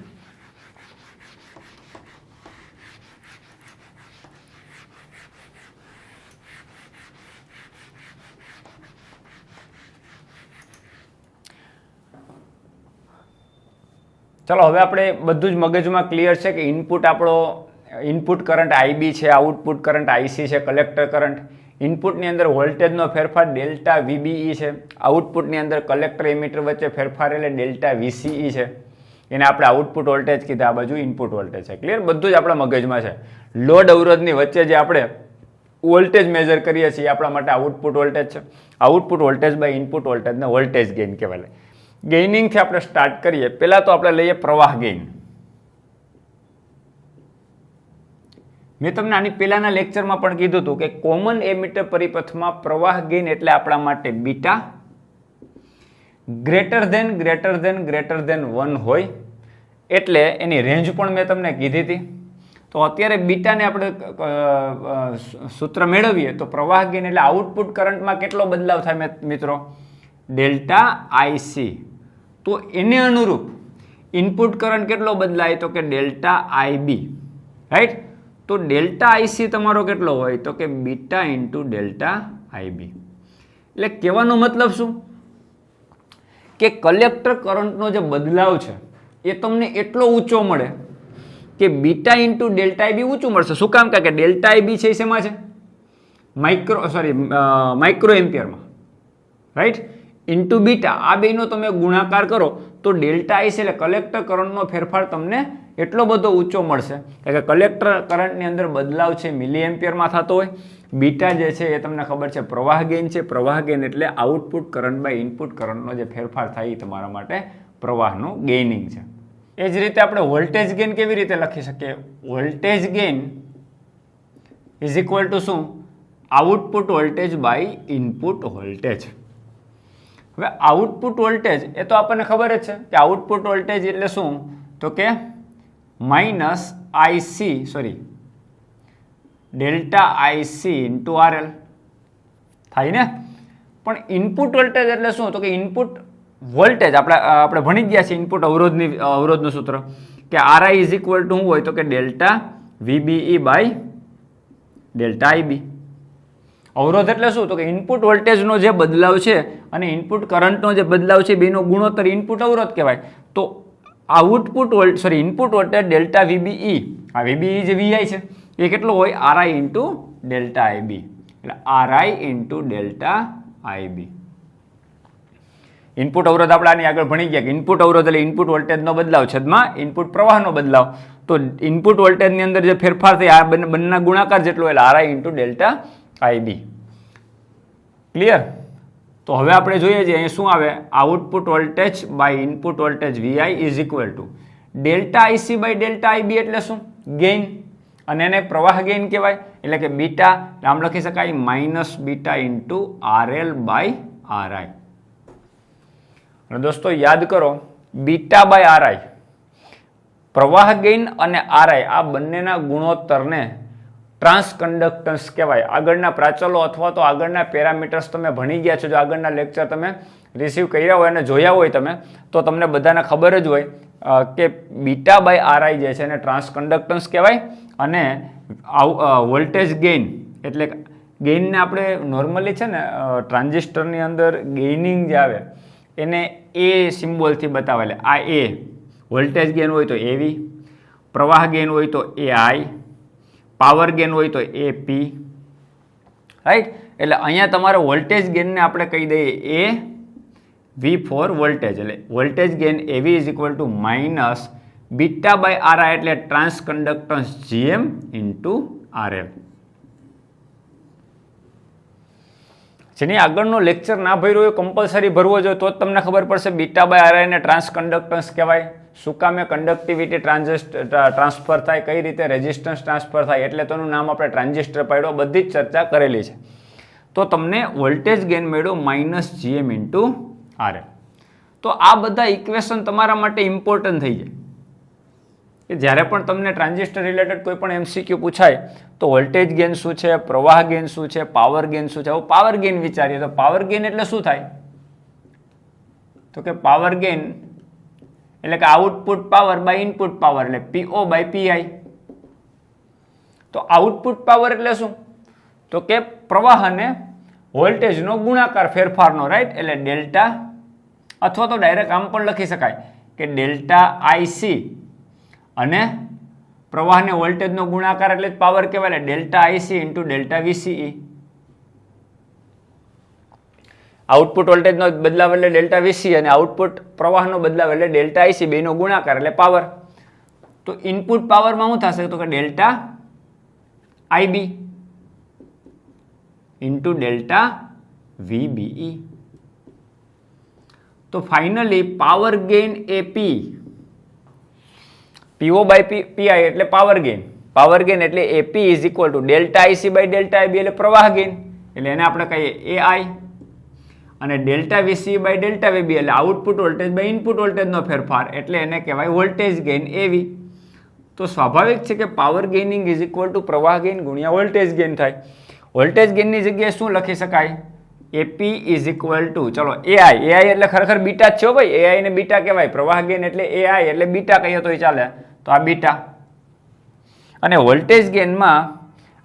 ચલો હવે આપણે બધું જ મગજમાં ક્લિયર છે કે ઇનપુટ કરંટ આઈબી છે, આઉટપુટ કરંટ આઈસી છે, કલેક્ટર કરંટ, ઇનપુટની અંદર વોલ્ટેજનો ફેરફાર ડેલ્ટા વીબીઈ છે, આઉટપુટની અંદર કલેક્ટર એમીટર વચ્ચે ફેરફાર એટલે ડેલ્ટા વીસીઈ છે, એને આપણે આઉટપુટ વોલ્ટેજ કીધા, આ બાજુ ઇનપુટ વોલ્ટેજ છે. ક્લિયર? બધું જ આપણા મગજમાં છે. લોડ અવરોધની વચ્ચે જે આપણે વોલ્ટેજ મેજર કરીએ છીએ આપણા માટે આઉટપુટ વોલ્ટેજ છે. આઉટપુટ વોલ્ટેજ બાય ઇનપુટ વોલ્ટેજને વોલ્ટેજ ગેઇન કહેવાય. ગેઇનિંગથી આપણે સ્ટાર્ટ કરીએ. પહેલાં તો આપણે લઈએ પ્રવાહ ગેઇન. મેં તમને આની પહેલાના લેક્ચરમાં પણ કીધું હતું કે કોમન એમીટર પરિપથમાં પ્રવાહ ગેઇન એટલે આપણા માટે બીટા ગ્રેટર ધેન 1 હોય, એટલે એની રેન્જ પણ મેં તમને કીધી હતી. તો અત્યારે બીટાને આપણે સૂત્ર મેળવીએ તો પ્રવાહ ગેઇન એટલે આઉટપુટ કરંટમાં કેટલો બદલાવ થાય મિત્રો? Delta IC. તો એને અનુરૂપ ઇનપુટ કરંટ કેટલો બદલાય? તો કે ડેલ્ટા આઈબી. રાઈટ? તો ડેલ્ટા આઈસી તમારો કેટલો હોય? તો કે બીટા ઇન્ટુ ડેલ્ટા આઈબી. એટલે કહેવાનો મતલબ શું કે કલેક્ટર કરંટનો જે બદલાવ છે એ તમને એટલો ઊંચો મળે કે બીટા ઇન્ટુ ડેલ્ટા આઈબી ઊંચું મળશે. શું કામ? કે ડેલ્ટા આઈબી છે શેમાં છે? માઇક્રો એમ્પિયરમાં. રાઈટ? ઇન્ટુ બીટા, આ બેનો તમે ગુણાકાર કરો તો ડેલ્ટા આઈસી એટલે કલેક્ટર કરંટનો ફેરફાર તમને એટલો બધો ઊંચો મળશે કે કલેક્ટર કરંટની અંદર બદલાવ છે મિલી એમ્પિયરમાં થતો હોય. બીટા જે છે એ તમને ખબર છે પ્રવાહ ગેઇન છે. પ્રવાહ ગેઇન એટલે આઉટપુટ કરંટ બાય ઇનપુટ કરંટનો જે ફેરફાર થાય એ તમારા માટે પ્રવાહનું ગેઇનિંગ છે. એ જ રીતે આપણે વોલ્ટેજ ગેઇન કેવી રીતે લખી શકીએ? Voltage gain is equal to શું? Output voltage by input voltage. હવે આઉટપુટ વોલ્ટેજ એ તો આપણને ખબર જ છે કે આઉટપુટ વોલ્ટેજ એટલે શું? તો કે minus delta IC into RL થાય ને. પણ ઇનપુટ વોલ્ટેજ એટલે શું? તો કે ઇનપુટ વોલ્ટેજ આપણે ભણી ગયા છીએ ઇનપુટ અવરોધનું સૂત્ર કે આરઆઈ ઇઝ ઇક્વલ ટુ શું હોય? તો કે delta VBE by delta IB. અવરોધ એટલે શું? તો કે ઇનપુટ વોલ્ટેજનો જે બદલાવ છે અને ઇનપુટ કરંટનો જે બદલાવ છે બેનો ગુણોત્તર ઇનપુટ અવરોધ કહેવાય. તો ઇનપુટ વોલ્ટેજ ડેલ્ટા વીબીઈ, આ વીબીઈ જે વીઆઈ છે એ કેટલો હોય? RI into delta IB. એટલે RI into delta IB. Input અવરોધ આપણે આની આગળ ભણી ગયા કે ઇનપુટ અવરોધ એટલે ઇનપુટ વોલ્ટેજનો બદલાવ છેદમાં ઇનપુટ પ્રવાહનો બદલાવ. તો ઇનપુટ વોલ્ટેજની અંદર જે ફેરફાર થાય આ બંનેના ગુણાકાર જેટલો એટલે RI into delta IB. Clear? તો હવે આપણે જોઈએ છીએ અહીં શું આવે? Output voltage by input voltage VI is equal to delta IC by delta IB એટલે શું? ગેઇન. અને એને પ્રવાહ ગેઇન કહેવાય. એટલે કે બીટા આમ લખી શકાય minus beta into RL by RI. અને દોસ્તો યાદ કરો, બીટા બાય આરઆઈ, પ્રવાહ ગેઇન અને આરઆઈ આ બંનેના ગુણોત્તરને ટ્રાન્સકન્ડક્ટન્સ કહેવાય. આગળના પ્રાચલો અથવા તો આગળના પેરામીટર્સ તમે ભણી ગયા છો, જો આગળના લેક્ચર તમે રિસીવ કર્યા હોય અને જોયા હોય તમે, તો તમને બધાને ખબર જ હોય કે બીટા બાય આરઆઈ જે છે એને ટ્રાન્સકન્ડક્ટન્સ કહેવાય. અને વોલ્ટેજ ગેઇન એટલે ગેઇનને આપણે નોર્મલી છે ને ટ્રાન્ઝિસ્ટરની અંદર ગેઇનિંગ જે આવે એને એ સિમ્બોલથી બતાવેલે. આ એ વોલ્ટેજ ગેઇન હોય તો એવી, પ્રવાહ ગેઇન હોય તો એ આઈ, પાવર ગેઇન હોય તો એ પી. રાઈટ? એટલે અહીંયા તમારે વોલ્ટેજ ગેઇનને આપણે કહી દઈએ એ વી ફોર વોલ્ટેજ. એટલે voltage gain AV is equal to minus beta by RI એટલે ટ્રાન્સકન્ડક્ટન્સ જીએમ ઇન્ટુ આરએલ. જેની આગળનો લેક્ચર ના ભર્યો એ કમ્પલસરી ભરવો જોઈએ, તો જ તમને ખબર પડશે બીટા બાય આરઆઈને ટ્રાન્સકન્ડક્ટન્સ કહેવાય. શું કામે કન્ડક્ટિવિટી ટ્રાન્સફર થાય, કઈ રીતે રેઝિસ્ટન્સ ટ્રાન્સફર થાય, એટલે તેનું નામ આપણે ટ્રાન્ઝિસ્ટર પાડ્યો. બધી જ ચર્ચા કરેલી છે. તો તમને વોલ્ટેજ ગેઇન મળ્યો માઇનસ જીએમ ઇન્ટુ આરએલ. તો આ બધા ઇક્વેશન તમારા માટે ઇમ્પોર્ટન્ટ થઈ જાય કે જ્યારે પણ તમને ટ્રાન્ઝિસ્ટર રિલેટેડ કોઈ પણ એમસીક્યુ પૂછાય તો વોલ્ટેજ ગેઇન શું છે, પ્રવાહ ગેઇન શું છે, પાવર ગેઇન શું છે. હવે પાવર ગેઇન વિચારીએ તો પાવર ગેઇન એટલે શું થાય? તો કે પાવર ગેઇન એટલે કે output power by input power એટલે પીઓ બાય પીઆઈ. તો આઉટપુટ પાવર એટલે શું? તો કે પ્રવાહ અને વોલ્ટેજનો ગુણાકાર ફેરફારનો. રાઈટ? એટલે ડેલ્ટા, અથવા તો ડાયરેક્ટ આમ પણ લખી શકાય કે ડેલ્ટા આઈસી અને પ્રવાહને વોલ્ટેજનો ગુણાકાર એટલે જ પાવર કહેવાય, એટલે delta IC into delta VCE. Output વોલ્ટેજનો બદલાવ એટલે ડેલ્ટા વીસી અને આઉટપુટ પ્રવાહનો બદલાવ એટલે ડેલ્ટા આઈસી, બેનો ગુણાકાર એટલે પાવર. તો ઇનપુટ પાવરમાં શું થશે? તો કે delta IB into delta VBE. તો finally power gain A P, PO by PI એટલે પાવર ગેઇન. પાવર ગેઇન એટલે AP is equal to delta IC by delta IB એટલે પ્રવાહ ગેઇન, એટલે એને આપણે કહીએ એઆઈ, અને delta VC by delta VB એટલે આઉટપુટ વોલ્ટેજ બાય ઇનપુટ વોલ્ટેજનો ફેરફાર, એટલે એને કહેવાય વોલ્ટેજ ગેઇન એવી. તો સ્વાભાવિક છે કે પાવર ગેઇનિંગ ઇઝ ઇક્વલ ટુ પ્રવાહ ગેઇન ગુણ્યા વોલ્ટેજ ગેઇન થાય. વોલ્ટેજ ગેઇનની જગ્યાએ શું લખી શકાય? એપી ઇઝ ઇક્વલ ટુ, ચલો એઆઈ, એઆઈ એટલે ખરેખર બીટા જ છે ભાઈ, એઆઈ ને બીટા કહેવાય. પ્રવાહ ગેઇન એટલે એઆઈ એટલે બીટા કહીએ તોય ચાલે, તો આ બીટા. અને વોલ્ટેજ ગેઇનમાં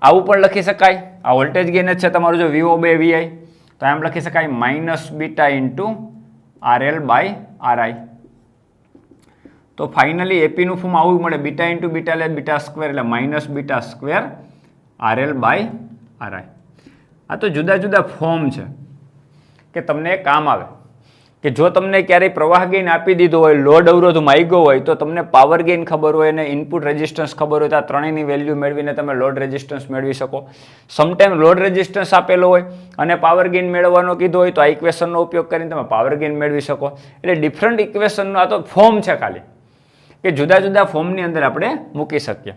આવું પણ લખી શકાય, આ વોલ્ટેજ ગેઇન જ છે તમારું, જો વીઓ બાય વીઆઈ, તો એમ લખી શકાય minus beta into RL by RI. તો ફાઇનલી એપીનું ફોર્મ આવું મળે, બીટા ઇન્ટુ બીટા એટલે બીટા સ્ક્વેર એટલે minus beta square RL by RI. આ તો જુદા જુદા ફોર્મ છે કે તમને કામ આવે, કે જો તમને ક્યારેય પ્રવાહ ગેઇન આપી દીધો હોય, લોડ અવરોધ માગ્યો હોય, તો તમને પાવર ગેઇન ખબર હોય અને ઇનપુટ રેઝિસ્ટન્સ ખબર હોય, તો આ ત્રણેયની વેલ્યુ મેળવીને તમે લોડ રેઝિસ્ટન્સ મેળવી શકો. સમટાઈમ લોડ રેઝિસ્ટન્સ આપેલો હોય અને પાવર ગેઇન મેળવવાનો કીધો હોય, તો આ ઇક્વેશનનો ઉપયોગ કરીને તમે પાવર ગેઇન મેળવી શકો. એટલે ડિફરન્ટ ઇક્વેશનનો આ તો ફોર્મ છે ખાલી, કે જુદા જુદા ફોર્મની અંદર આપણે મૂકી શકીએ.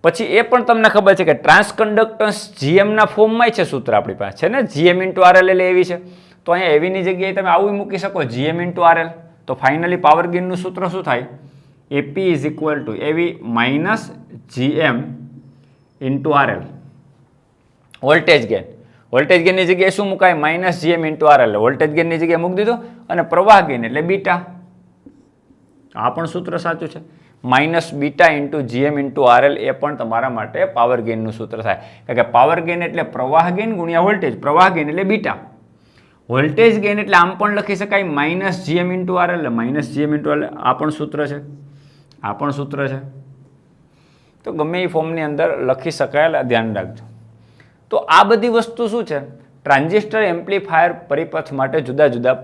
પછી એ પણ તમને ખબર છે કે ટ્રાન્સકન્ડક્ટન્સ જીએમના ફોર્મમાં છે સૂત્ર આપણી પાસે છે ને, જીએમ ઇન્ટુ આરએલ એટલે એવી છે. તો અહીંયા એવીની જગ્યાએ તમે આવું મૂકી શકો, જીએમ ઇન્ટુ આરએલ. તો ફાઇનલી પાવર ગેઇનનું સૂત્ર શું થાય? AP is equal to AV minus GM into RL. Voltage gain, voltage ગેઇનની જગ્યાએ શું મુકાય? Minus GM into RL. Voltage ગેઇનની જગ્યાએ મૂકી દીધો, અને પ્રવાહ ગેઇન એટલે બીટા. આ પણ સૂત્ર સાચું છે, minus beta into GM into RL. એ પણ તમારા માટે પાવર ગેઇનનું સૂત્ર થાય, કારણ કે પાવર ગેઇન એટલે પ્રવાહ ગેઇન ગુણ્યા વોલ્ટેજ. પ્રવાહ ગેઇન એટલે બીટા. વોલ્ટેજ ગેઇન એટલે આમ પણ લખી શકાય minus GM into RL, minus GM into RL. આ પણ સૂત્ર છે, આ પણ સૂત્ર છે. તો ગમે એ ફોર્મની અંદર લખી શકાય, ધ્યાન રાખજો. તો આ બધી વસ્તુ શું છે? ટ્રાન્ઝિસ્ટર એમ્પ્લીફાયર પરિપથ માટે જુદા જુદા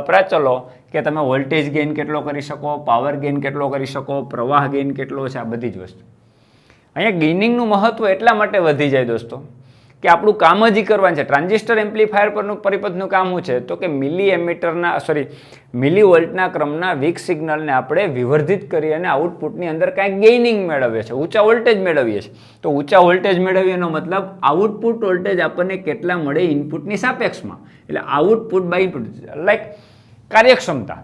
પ્રાચલો, કે તમે વોલ્ટેજ ગેઇન કેટલો કરી શકો, પાવર ગેઇન કેટલો કરી શકો, પ્રવાહ ગેઇન કેટલો છે, આ બધી જ વસ્તુ. અહીંયા ગેઇનિંગનું મહત્વ એટલા માટે વધી જાય દોસ્તો, કે આપણું કામ જ કરવાનું છે. ટ્રાન્ઝિસ્ટર એમ્પ્લીફાયર પરનું પરિપથનું કામ શું છે? તો કે મિલી વોલ્ટના ક્રમના વીક સિગ્નલને આપણે વિવર્ધિત કરી અને આઉટપુટની અંદર કાંઈક ગેઇનિંગ મેળવીએ છીએ, ઊંચા વોલ્ટેજ મેળવીએ છીએ. તો ઊંચા વોલ્ટેજ મેળવીએનો મતલબ આઉટપુટ વોલ્ટેજ આપણને કેટલા મળે ઇનપુટની સાપેક્ષમાં, એટલે આઉટપુટ બાય ઇનપુટ, લાઈક કાર્યક્ષમતા.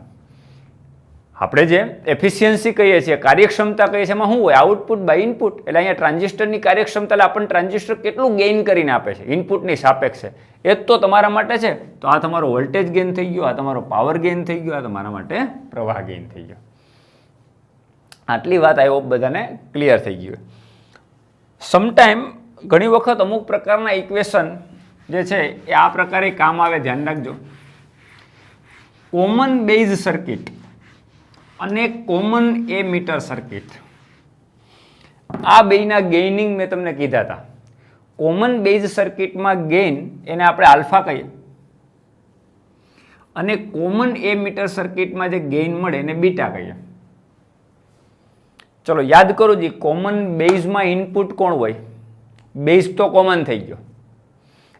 આપણે જે એફિશિયન્સી કહીએ છીએ, કાર્યક્ષમતા કહીએ છીએ, એમાં શું હોય? Output by input. એટલે અહીંયા ટ્રાન્ઝિસ્ટરની કાર્યક્ષમતા આપણને ટ્રાન્ઝિસ્ટર કેટલું ગેઇન કરીને આપે છે ઇનપુટની સાપેક્ષે, એ જ તો તમારા માટે છે. તો આ તમારો વોલ્ટેજ ગેઇન થઈ ગયો, આ તમારો પાવર ગેઇન થઈ ગયો, આ તમારા માટે પ્રવાહ ગેઇન થઈ ગયો. આટલી વાત આઈ હોપ બધાને ક્લિયર થઈ ગયું. સમટાઈમ ઘણી વખત અમુક પ્રકારના ઇક્વેશન જે છે એ આ પ્રકારે કામ આવે, ધ્યાન રાખજો. કોમન બેઝ સર્કિટ અને કોમન એમીટર સર્કિટ, આ બેયના ગેઇનિંગ મેં તમને કીધા હતા. કોમન બેઝ સર્કિટમાં ગેઇન એને આપણે આલ્ફા કહીએ, અને કોમન એમીટર સર્કિટમાં જે ગેઇન મળે એને બીટા કહીએ. ચલો યાદ કરો જી, કોમન બેઝમાં ઇનપુટ કોણ હોય? બેઝ તો કોમન થઈ ગયો,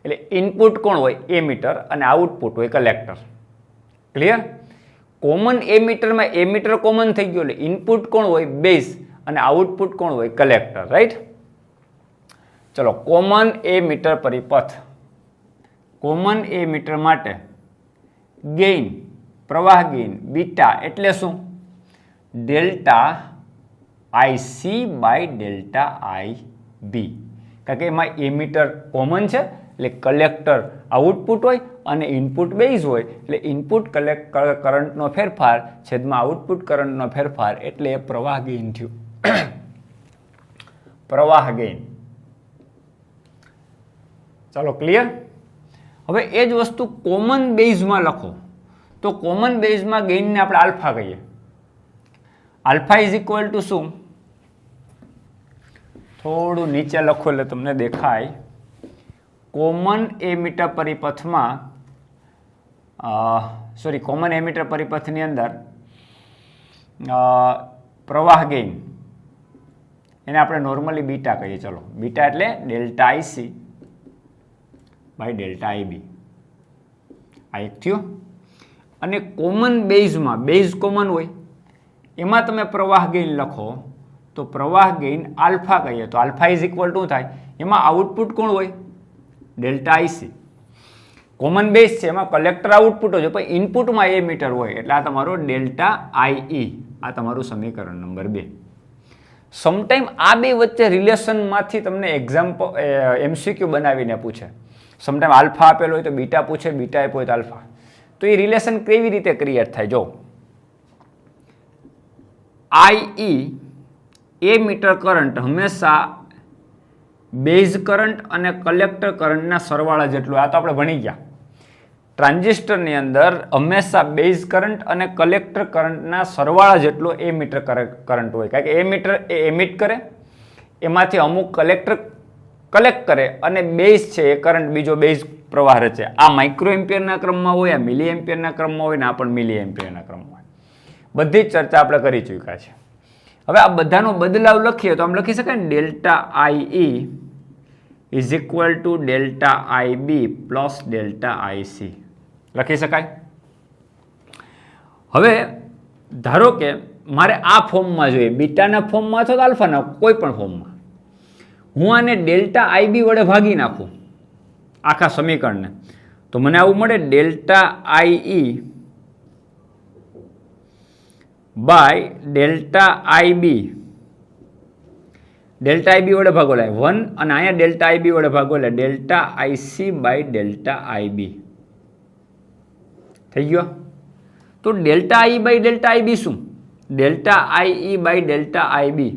એટલે ઇનપુટ કોણ હોય? એમીટર, અને આઉટપુટ હોય કલેક્ટર. ક્લિયર? કોમન એમીટરમાં એમીટર કોમન થઈ ગયો, એટલે ઇનપુટ કોણ હોય? બેઝ, અને આઉટપુટ કોણ હોય? કલેક્ટર. રાઈટ? ચલો કોમન એમીટર પરિપથ, કોમન એમીટર માટે ગેઇન, પ્રવાહ ગેઇન બીટા એટલે શું? Delta IC by delta IB. કારણ કે એમાં એમીટર કોમન છે, એટલે કલેક્ટર આઉટપુટ હોય અને ઇનપુટ બેઝ હોય, એટલે ઇનપુટ કરંટનો ફેરફાર છેદમાં આઉટપુટ કરંટનો ફેરફાર, એટલે એ પ્રવાહ ગેઇન થયું. પ્રવાહ ગેઇન. ચાલો ક્લિયર? હવે એ જ વસ્તુ કોમન બેઝમાં લખો, તો કોમન બેઝમાં ગેઇનને આપણે આલ્ફા કહીએ. આલ્ફા ઇઝ ઇક્વલ ટુ શું? થોડું નીચે લખો એટલે તમને દેખાય. કોમન એમીટર પરિપથમાં કોમન એમીટર પરિપથની અંદર પ્રવાહ ગેઇન એને આપણે નોર્મલી બીટા કહીએ. ચલો, બીટા એટલે delta IC by delta IB. આ એક થયું. અને કોમન બેઝમાં, બેઝ કોમન હોય એમાં તમે પ્રવાહ ગેઇન લખો તો પ્રવાહ ગેઇન આલ્ફા કહીએ તો આલ્ફા ઇઝ ઇક્વલ ટુ થાય. એમાં આઉટપુટ કોણ હોય? Delta IC. કોમન બેઝ છે એમાં કલેક્ટર આઉટપુટ હોય પણ ઇનપુટમાં એ મીટર હોય એટલે આ તમારો ડેલ્ટા આઈ. આ તમારું સમીકરણ નંબર 2. સમટાઈમ આ બે વચ્ચે રિલેશનમાંથી તમને એક્ઝામ્પલ એમસીક્યુ બનાવીને પૂછે. સમટાઈમ આલ્ફા આપેલો હોય તો બીટા પૂછે, બીટા આપ્યો હોય તો આલ્ફા. તો એ રિલેશન કેવી રીતે ક્રિએટ થાય? જો આઈ એ મીટર કરંટ હંમેશા બેઝ કરંટ અને કલેક્ટર કરંટના સરવાળા જેટલું. આ તો આપણે ભણી ગયા. ટ્રાન્ઝિસ્ટરની અંદર હંમેશા બેઝ કરંટ અને કલેક્ટર કરંટના સરવાળા જેટલો એ મીટર કરંટ હોય. કારણ કે એ મીટર એ એમિટ કરે, એમાંથી અમુક કલેક્ટર કલેક્ટ કરે અને બેઝ છે એ કરંટ બીજો બેઝ પ્રવાહ રચે. આ માઇક્રો એમ્પિયરના ક્રમમાં હોય, આ મિલી એમ્પિયરના ક્રમમાં હોય ને આ પણ મિલી એમ્પિયરના ક્રમમાં હોય. બધી જ ચર્ચા આપણે કરી ચૂક્યા છે. હવે આ બધાનો બદલાવ લખીએ તો આમ લખી શકાય ને, delta I is equal to delta IB plus delta IC લખી શકાય. હવે ધારો કે મારે આ ફોર્મમાં જોઈએ, બીટાના ફોર્મમાં અથવા તો આલ્ફાના કોઈ પણ ફોર્મમાં, હું આને ડેલ્ટા આઈબી વડે ભાગી નાખું આખા સમીકરણને તો મને આવું મળે, delta I by delta IB. Delta IB વડે ભાગો લે 1 અને અહીંયા ડેલ્ટા આઈબી વડે ભાગો લે delta IC by delta IB થઈ ગયો. તો delta I by delta IB શું? Delta I by delta IB.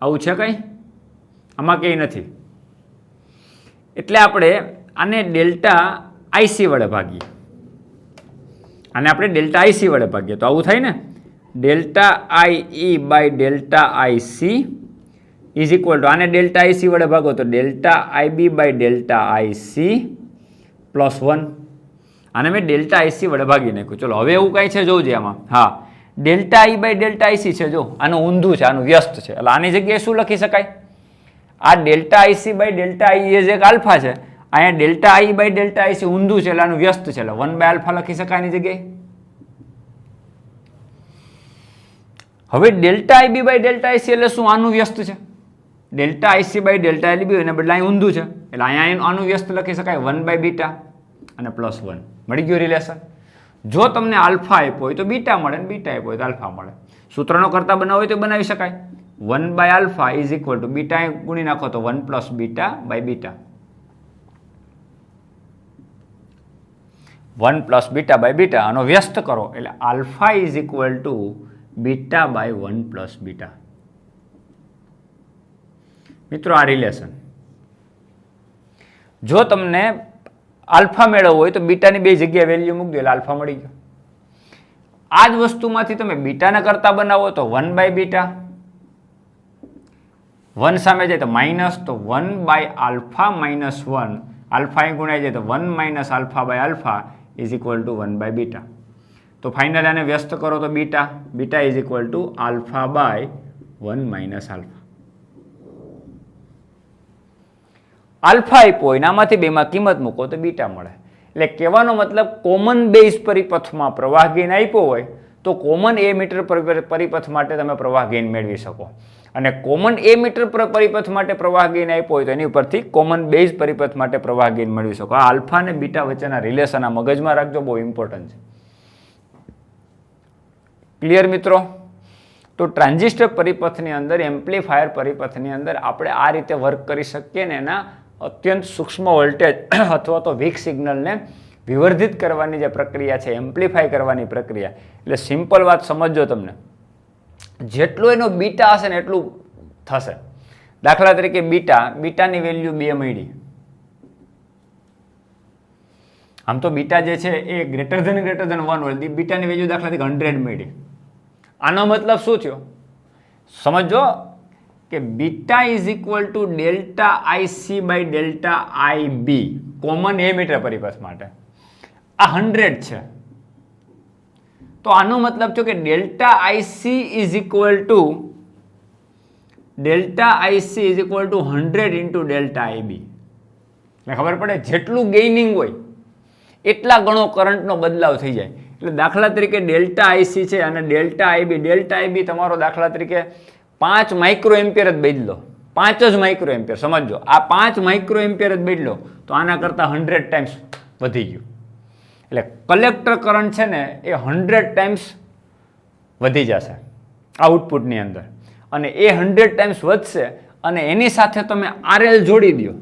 આવું છે કંઈ? આમાં કંઈ નથી. એટલે આપણે આને ડેલ્ટા આઈસી વડે ભાગીએ, આને આપણે ડેલ્ટા આઈસી વડે ભાગીએ તો આવું થાય ને, delta I by delta IC is equal to આને ડેલ્ટા આઈસી વડે ભાગો તો delta IB by delta IC plus 1. આને મેં ડેલ્ટા આઈસી વડે ભાગી નાખ્યું. ચલો હવે એવું કાંઈ છે જોઉં આમાં. હા, delta I by delta IC છે. જો આનું ઊંધું છે, આનું વ્યસ્ત છે. એટલે આની જગ્યાએ શું લખી શકાય? આ delta IC by delta I એ જે એક આલ્ફા છે, અહીંયા delta I by delta IC ઊંધું છે એટલે આનું વ્યસ્ત છે એટલે 1 બાય આલ્ફા લખી શકાય એની જગ્યાએ. હવે delta IB by delta IC એટલે શું? આનું વ્યસ્ત છે. Delta IC by delta IB એને બદલે અહીં ઊંધું છે એટલે અહીંયા આનું વ્યસ્ત લખી શકાય 1 બાય બીટા અને પ્લસ 1. મળી ગયું રિલેશન. જો તમને આલ્ફા આપ્યો હોય તો બીટા મળે ને બીટા આપ્યો હોય તો આલ્ફા મળે. સૂત્રનો કરતા બનાવો હોય તો બનાવી શકાય. 1 by alpha is equal to beta ગુણી નાખો તો 1 plus beta by beta. 1 plus beta by beta આનો વ્યસ્ત કરો એટલે alpha is equal to beta by 1 plus beta. મિત્રો આ રિલેશન, જો તમને આલ્ફા મેળવવો હોય તો બીટાની બે જગ્યાએ વેલ્યુ મૂકી દો એટલે આલ્ફા મળી ગયો. આ જ વસ્તુમાંથી તમે બીટાના કરતા બનાવો તો 1 બાય બીટા, 1 સામે જાય તો માઇનસ, તો 1 બાય આલ્ફા માઇનસ 1, આલ્ફા અહીં ગુણાઈ જાય તો 1 minus alpha by alpha is equal to 1 by beta. તો ફાઇનલ આને વ્યસ્ત કરો તો beta, beta is equal to alpha by 1 minus alpha. Alpha આપ્યો હોય આમાંથી બેમાં કિંમત મૂકો તો બીટા મળે. એટલે કહેવાનો મતલબ કોમન બેઝ પરિપથમાં પ્રવાહ ગેઇન આપ્યો હોય તો કોમન એ મીટર પરિપથ માટે તમે પ્રવાહ ગેઇન મેળવી શકો. અને કોમન એ મીટર પરિપથ માટે પ્રવાહ ગેઇન આપ્યો હોય તો એની ઉપરથી કોમન બેઝ પરિપથ માટે પ્રવાહ ગેઇન મેળવી શકો. આ આલ્ફા અને બીટા વચ્ચેના રિલેશન આ મગજમાં રાખજો, બહુ ઇમ્પોર્ટન્ટ છે. ક્લિયર મિત્રો? તો ટ્રાન્ઝિસ્ટર પરિપથની અંદર, એમ્પ્લીફાયર પરિપથની અંદર આપણે આ રીતે વર્ક કરી શકીએ ને એના અત્યંત સૂક્ષ્મ વોલ્ટેજ અથવા તો વીક સિગ્નલને વિવર્ધિત કરવાની જે પ્રક્રિયા છે, એમ્પ્લીફાય કરવાની પ્રક્રિયા. એટલે સિમ્પલ વાત સમજજો તમને, જેટલો એનો બીટા હશે ને એટલું થશે. દાખલા તરીકે બીટાની વેલ્યુ 2 મળી. આમ તો બીટા જે છે એ ગ્રેટર ધેન 1 હોય, બીટાની વેલ્યુ દાખલા તરીકે 100 મળી. આનો મતલબ શું થયો સમજો કે beta is equal to delta IC by delta IB, common emitter પરિપથ માટે આ 100 છે. તો આનો મતલબ થયો કે delta IC is equal to 100 into delta IB. એટલે ખબર પડે જેટલું ગેઇનિંગ હોય એટલા ગણો કરંટનો બદલાવ થઈ જાય. એટલે દાખલા તરીકે ડેલ્ટા આઈસી છે અને ડેલ્ટા આઈબી તમારો દાખલા તરીકે 5 માઇક્રો એમ્પિયર જ બદલો, 5 જ માઇક્રો એમ્પિયર સમજો, આ 5 માઇક્રો એમ્પિયર જ બદલો તો આના કરતાં 100 ટાઈમ્સ વધી ગયું. એટલે કલેક્ટર કરંટ છે ને એ 100 ટાઈમ્સ વધી જશે આઉટપુટની અંદર, અને એ 100 ટાઈમ્સ વધશે અને એની સાથે તમે આરએલ જોડી દો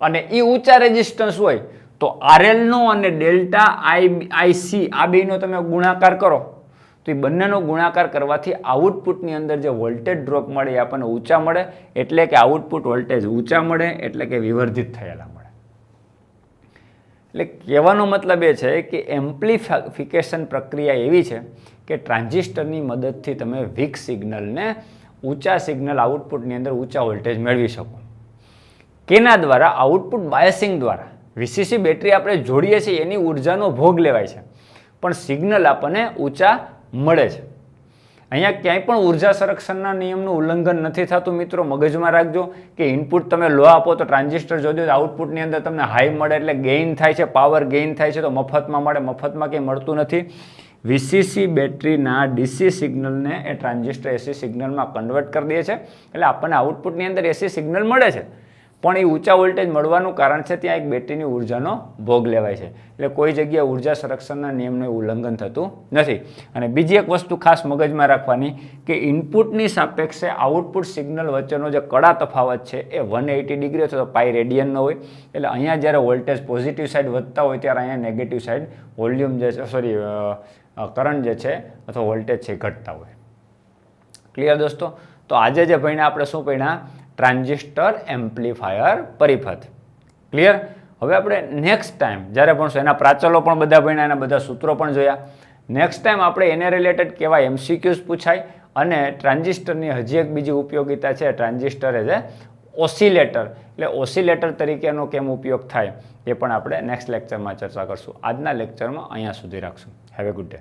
અને એ ઊંચા રેઝિસ્ટન્સ હોય તો આરએલનો અને ડેલ્ટા આઈસી આ બેનો તમે ગુણાકાર કરો તો એ બંનેનો ગુણાકાર કરવાથી આઉટપુટની અંદર જે વોલ્ટેજ ડ્રોપ મળે એ આપણને ઊંચા મળે, એટલે કે આઉટપુટ વોલ્ટેજ ઊંચા મળે, એટલે કે વિવર્ધિત થયેલા મળે. એટલે કહેવાનો મતલબ એ છે કે એમ્પ્લિફિકેશન પ્રક્રિયા એવી છે કે ટ્રાન્ઝિસ્ટરની મદદથી તમે વીક સિગ્નલને ઊંચા સિગ્નલ આઉટપુટની અંદર ઊંચા વોલ્ટેજ મેળવી શકો. કેના દ્વારા? આઉટપુટ બાયસિંગ દ્વારા. વીસીસી બેટરી આપણે જોડીએ છીએ એની ઉર્જાનો ભોગ લેવાય છે, પણ સિગ્નલ આપણને ઊંચા મળે છે. અહીંયા ક્યાંય પણ ઉર્જા સંરક્ષણના નિયમનું ઉલ્લંઘન નથી થતું. મિત્રો મગજમાં રાખજો કે ઇનપુટ તમે લો આપો તો ટ્રાન્ઝિસ્ટર જોજો તો આઉટપુટની અંદર તમને હાઈ મળે એટલે ગેઇન થાય છે, પાવર ગેઇન થાય છે, તો મફતમાં મળે. મફતમાં કંઈ મળતું નથી. વીસીસી બેટરીના ડીસી સિગ્નલને એ ટ્રાન્ઝિસ્ટર એસી સિગ્નલમાં કન્વર્ટ કરી દે છે, એટલે આપણને આઉટપુટની અંદર એસી સિગ્નલ મળે છે, પણ એ ઊંચા વોલ્ટેજ મળવાનું કારણ છે ત્યાં એક બેટરીની ઉર્જાનો ભોગ લેવાય છે. એટલે કોઈ જગ્યાએ ઉર્જા સંરક્ષણના નિયમનું ઉલ્લંઘન થતું નથી. અને બીજી એક વસ્તુ ખાસ મગજમાં રાખવાની કે ઇનપુટની સાપેક્ષે આઉટપુટ સિગ્નલ વચ્ચેનો જે કડા તફાવત છે એ 180 ડિગ્રી અથવા તો પાઈ રેડિયનનો હોય. એટલે અહીંયા જ્યારે વોલ્ટેજ પોઝિટિવ સાઈડ વધતા હોય ત્યારે અહીંયા નેગેટિવ સાઈડ વોલ્યુમ જે છે કરંટ જે છે અથવા વોલ્ટેજ છે ઘટતા હોય. ક્લિયર દોસ્તો? તો આજે જે ભણ્યા આપણે શું ભણ્યા? ટ્રાન્ઝિસ્ટર એમ્પ્લીફાયર પરિપથ. ક્લિયર? હવે આપણે નેક્સ્ટ ટાઈમ જ્યારે ભણશું એના પ્રાચલો પણ બધા ભણ્યા, એના બધા સૂત્રો પણ જોયા. નેક્સ્ટ ટાઈમ આપણે એને રિલેટેડ કેવા એમસીક્યુઝ પૂછાય અને ટ્રાન્ઝિસ્ટરની હજી એક બીજી ઉપયોગિતા છે ટ્રાન્ઝિસ્ટર એઝ એ ઓસિલેટર, એટલે ઓસિલેટર તરીકેનો કેમ ઉપયોગ થાય એ પણ આપણે નેક્સ્ટ લેક્ચરમાં ચર્ચા કરશું. આજના લેક્ચરમાં અહીંયા સુધી રાખશું. Have a good day.